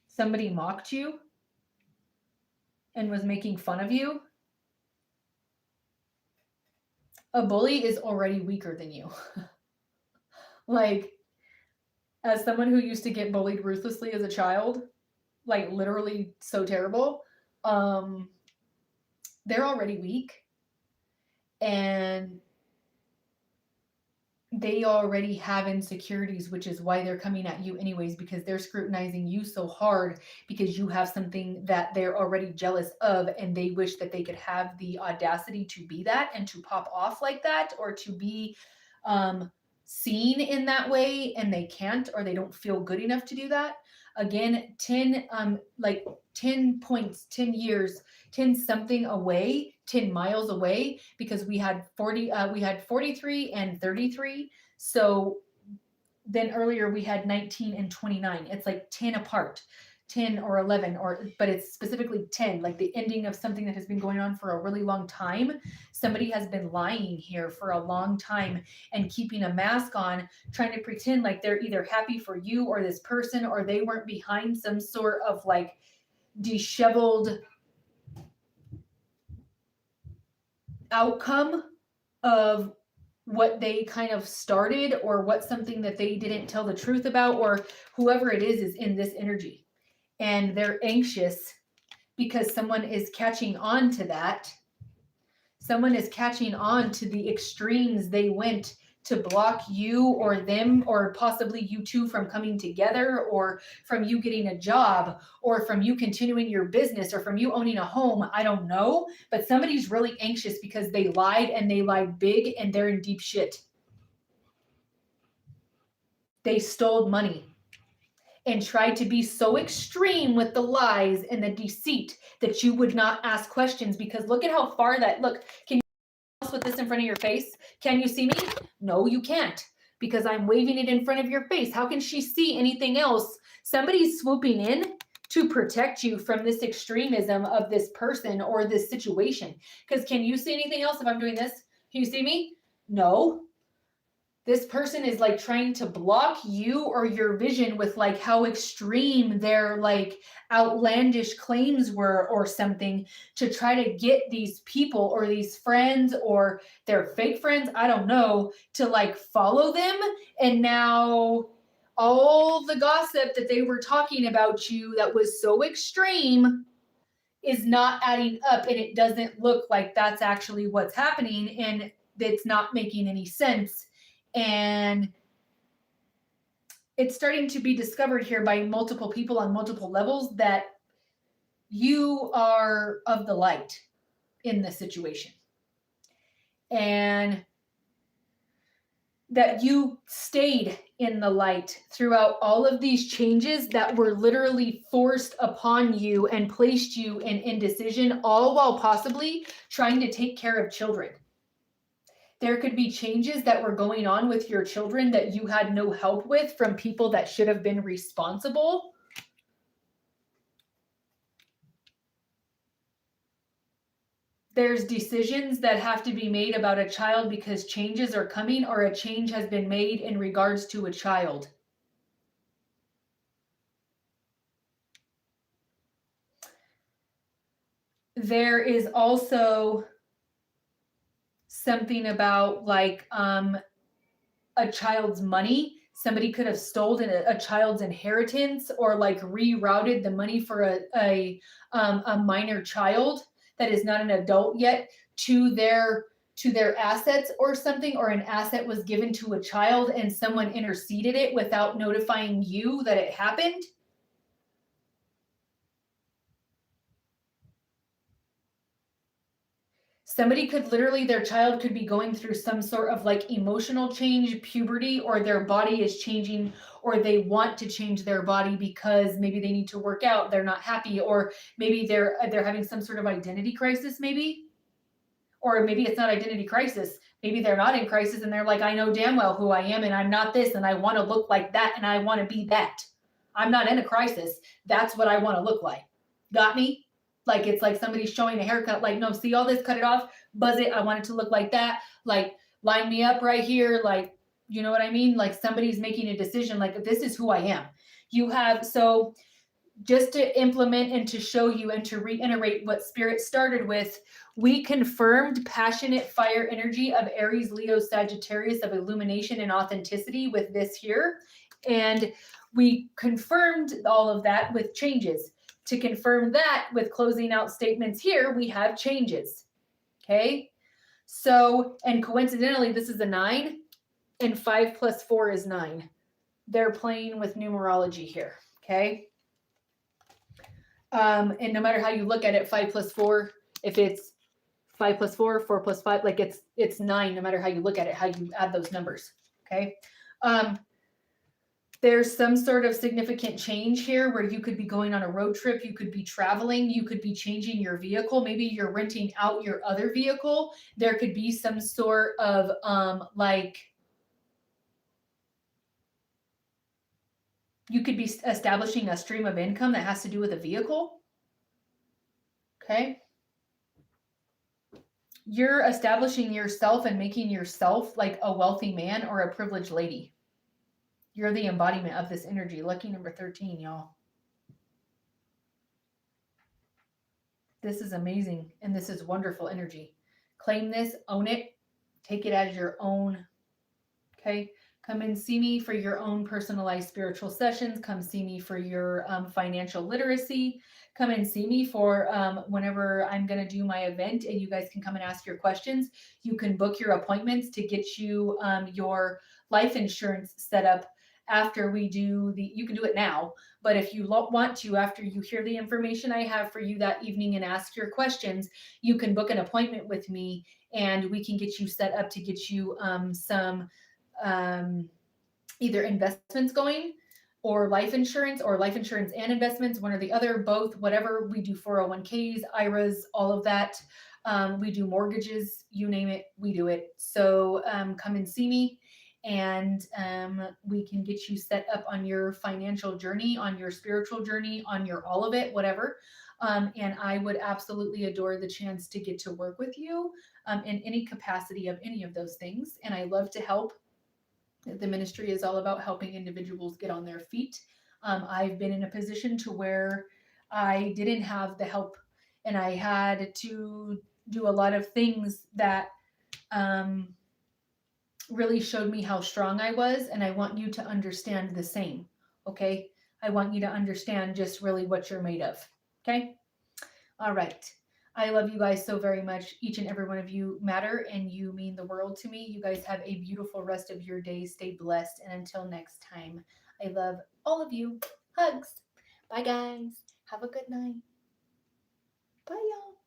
Somebody mocked you and was making fun of you. A bully is already weaker than you. Like, as someone who used to get bullied ruthlessly as a child, like literally so terrible, they're already weak, and they already have insecurities, which is why they're coming at you anyways, because they're scrutinizing you so hard because you have something that they're already jealous of, and they wish that they could have the audacity to be that and to pop off like that, or to be seen in that way, and they can't, or they don't feel good enough to do that. Again, 10 points, 10 years, 10 something away, 10 miles away, because we had 43 and 33. So then earlier we had 19 and 29. It's like 10 apart, 10 or 11, but it's specifically 10, like the ending of something that has been going on for a really long time. Somebody has been lying here for a long time and keeping a mask on, trying to pretend like they're either happy for you or this person, or they weren't behind some sort of like disheveled outcome of what they kind of started, or what something that they didn't tell the truth about, or whoever it is in this energy. And they're anxious because someone is catching on to that. Someone is catching on to the extremes they went to block you or them, or possibly you two, from coming together, or from you getting a job, or from you continuing your business, or from you owning a home. I don't know, but somebody's really anxious because they lied, and they lied big, and they're in deep shit. They stole money and tried to be so extreme with the lies and the deceit that you would not ask questions, because look at how far that, look, can you with this in front of your face? Can you see me? No, you can't, because I'm waving it in front of your face. How can she see anything else? Somebody's swooping in to protect you from this extremism of this person or this situation. Because can you see anything else if I'm doing this? Can you see me? No. This person is like trying to block you or your vision with like how extreme their like outlandish claims were or something, to try to get these people or these friends or their fake friends, I don't know, to like follow them. And now all the gossip that they were talking about you that was so extreme is not adding up, and it doesn't look like that's actually what's happening, and it's not making any sense. And it's starting to be discovered here by multiple people on multiple levels that you are of the light in this situation, and that you stayed in the light throughout all of these changes that were literally forced upon you and placed you in indecision, all while possibly trying to take care of children. There could be changes that were going on with your children that you had no help with from people that should have been responsible. There's decisions that have to be made about a child because changes are coming, or a change has been made in regards to a child. There is also something about like a child's money. Somebody could have stolen a child's inheritance, or like rerouted the money for a minor child that is not an adult yet to their to their assets or something, or an asset was given to a child and someone interceded it without notifying you that it happened. Somebody could literally, their child could be going through some sort of like emotional change, puberty, or their body is changing, or they want to change their body because maybe they need to work out, they're not happy, or maybe they're having some sort of identity crisis, maybe. Or maybe it's not identity crisis. Maybe they're not in crisis and they're like, I know damn well who I am and I'm not this and I want to look like that and I want to be that. I'm not in a crisis. That's what I want to look like. Got me? Like it's like somebody's showing a haircut, like, no, see all this, cut it off, buzz it. I want it to look like that. Like, line me up right here. Like, you know what I mean? Like somebody's making a decision, like, this is who I am. You have, so just to implement and to show you and to reiterate what Spirit started with, we confirmed passionate fire energy of Aries, Leo, Sagittarius, of illumination and authenticity with this here. And we confirmed all of that with changes. To confirm that with closing out statements here, we have changes. Okay. So, and coincidentally, this is a 9, and 5 plus 4 is 9. They're playing with numerology here. Okay. And no matter how you look at it, 5 plus 4, if it's 5 plus 4, 4 plus 5, like it's 9, no matter how you look at it, how you add those numbers. Okay. There's some sort of significant change here where you could be going on a road trip, you could be traveling, you could be changing your vehicle, maybe you're renting out your other vehicle. There could be some sort of like, you could be establishing a stream of income that has to do with a vehicle. Okay. You're establishing yourself and making yourself like a wealthy man or a privileged lady. You're the embodiment of this energy. Lucky number 13, y'all. This is amazing. And this is wonderful energy. Claim this, own it, take it as your own. Okay. Come and see me for your own personalized spiritual sessions. Come see me for your financial literacy. Come and see me for whenever I'm going to do my event and you guys can come and ask your questions. You can book your appointments to get you your life insurance set up after we do you can do it now, but if you want to, after you hear the information I have for you that evening and ask your questions, you can book an appointment with me and we can get you set up to get you some either investments going or life insurance and investments, one or the other, both, whatever. We do 401ks, IRAs, all of that. We do mortgages, you name it, we do it. So come and see me and we can get you set up on your financial journey, on your spiritual journey, on your all of it, whatever. And I would absolutely adore the chance to get to work with you in any capacity of any of those things. And I love to help. The ministry is all about helping individuals get on their feet. I've been in a position to where I didn't have the help and I had to do a lot of things that really showed me how strong I was. And I want you to understand the same. Okay. I want you to understand just really what you're made of. Okay. All right. I love you guys so very much. Each and every one of you matter and you mean the world to me. You guys have a beautiful rest of your day. Stay blessed. And until next time, I love all of you. Hugs. Bye, guys. Have a good night. Bye, y'all.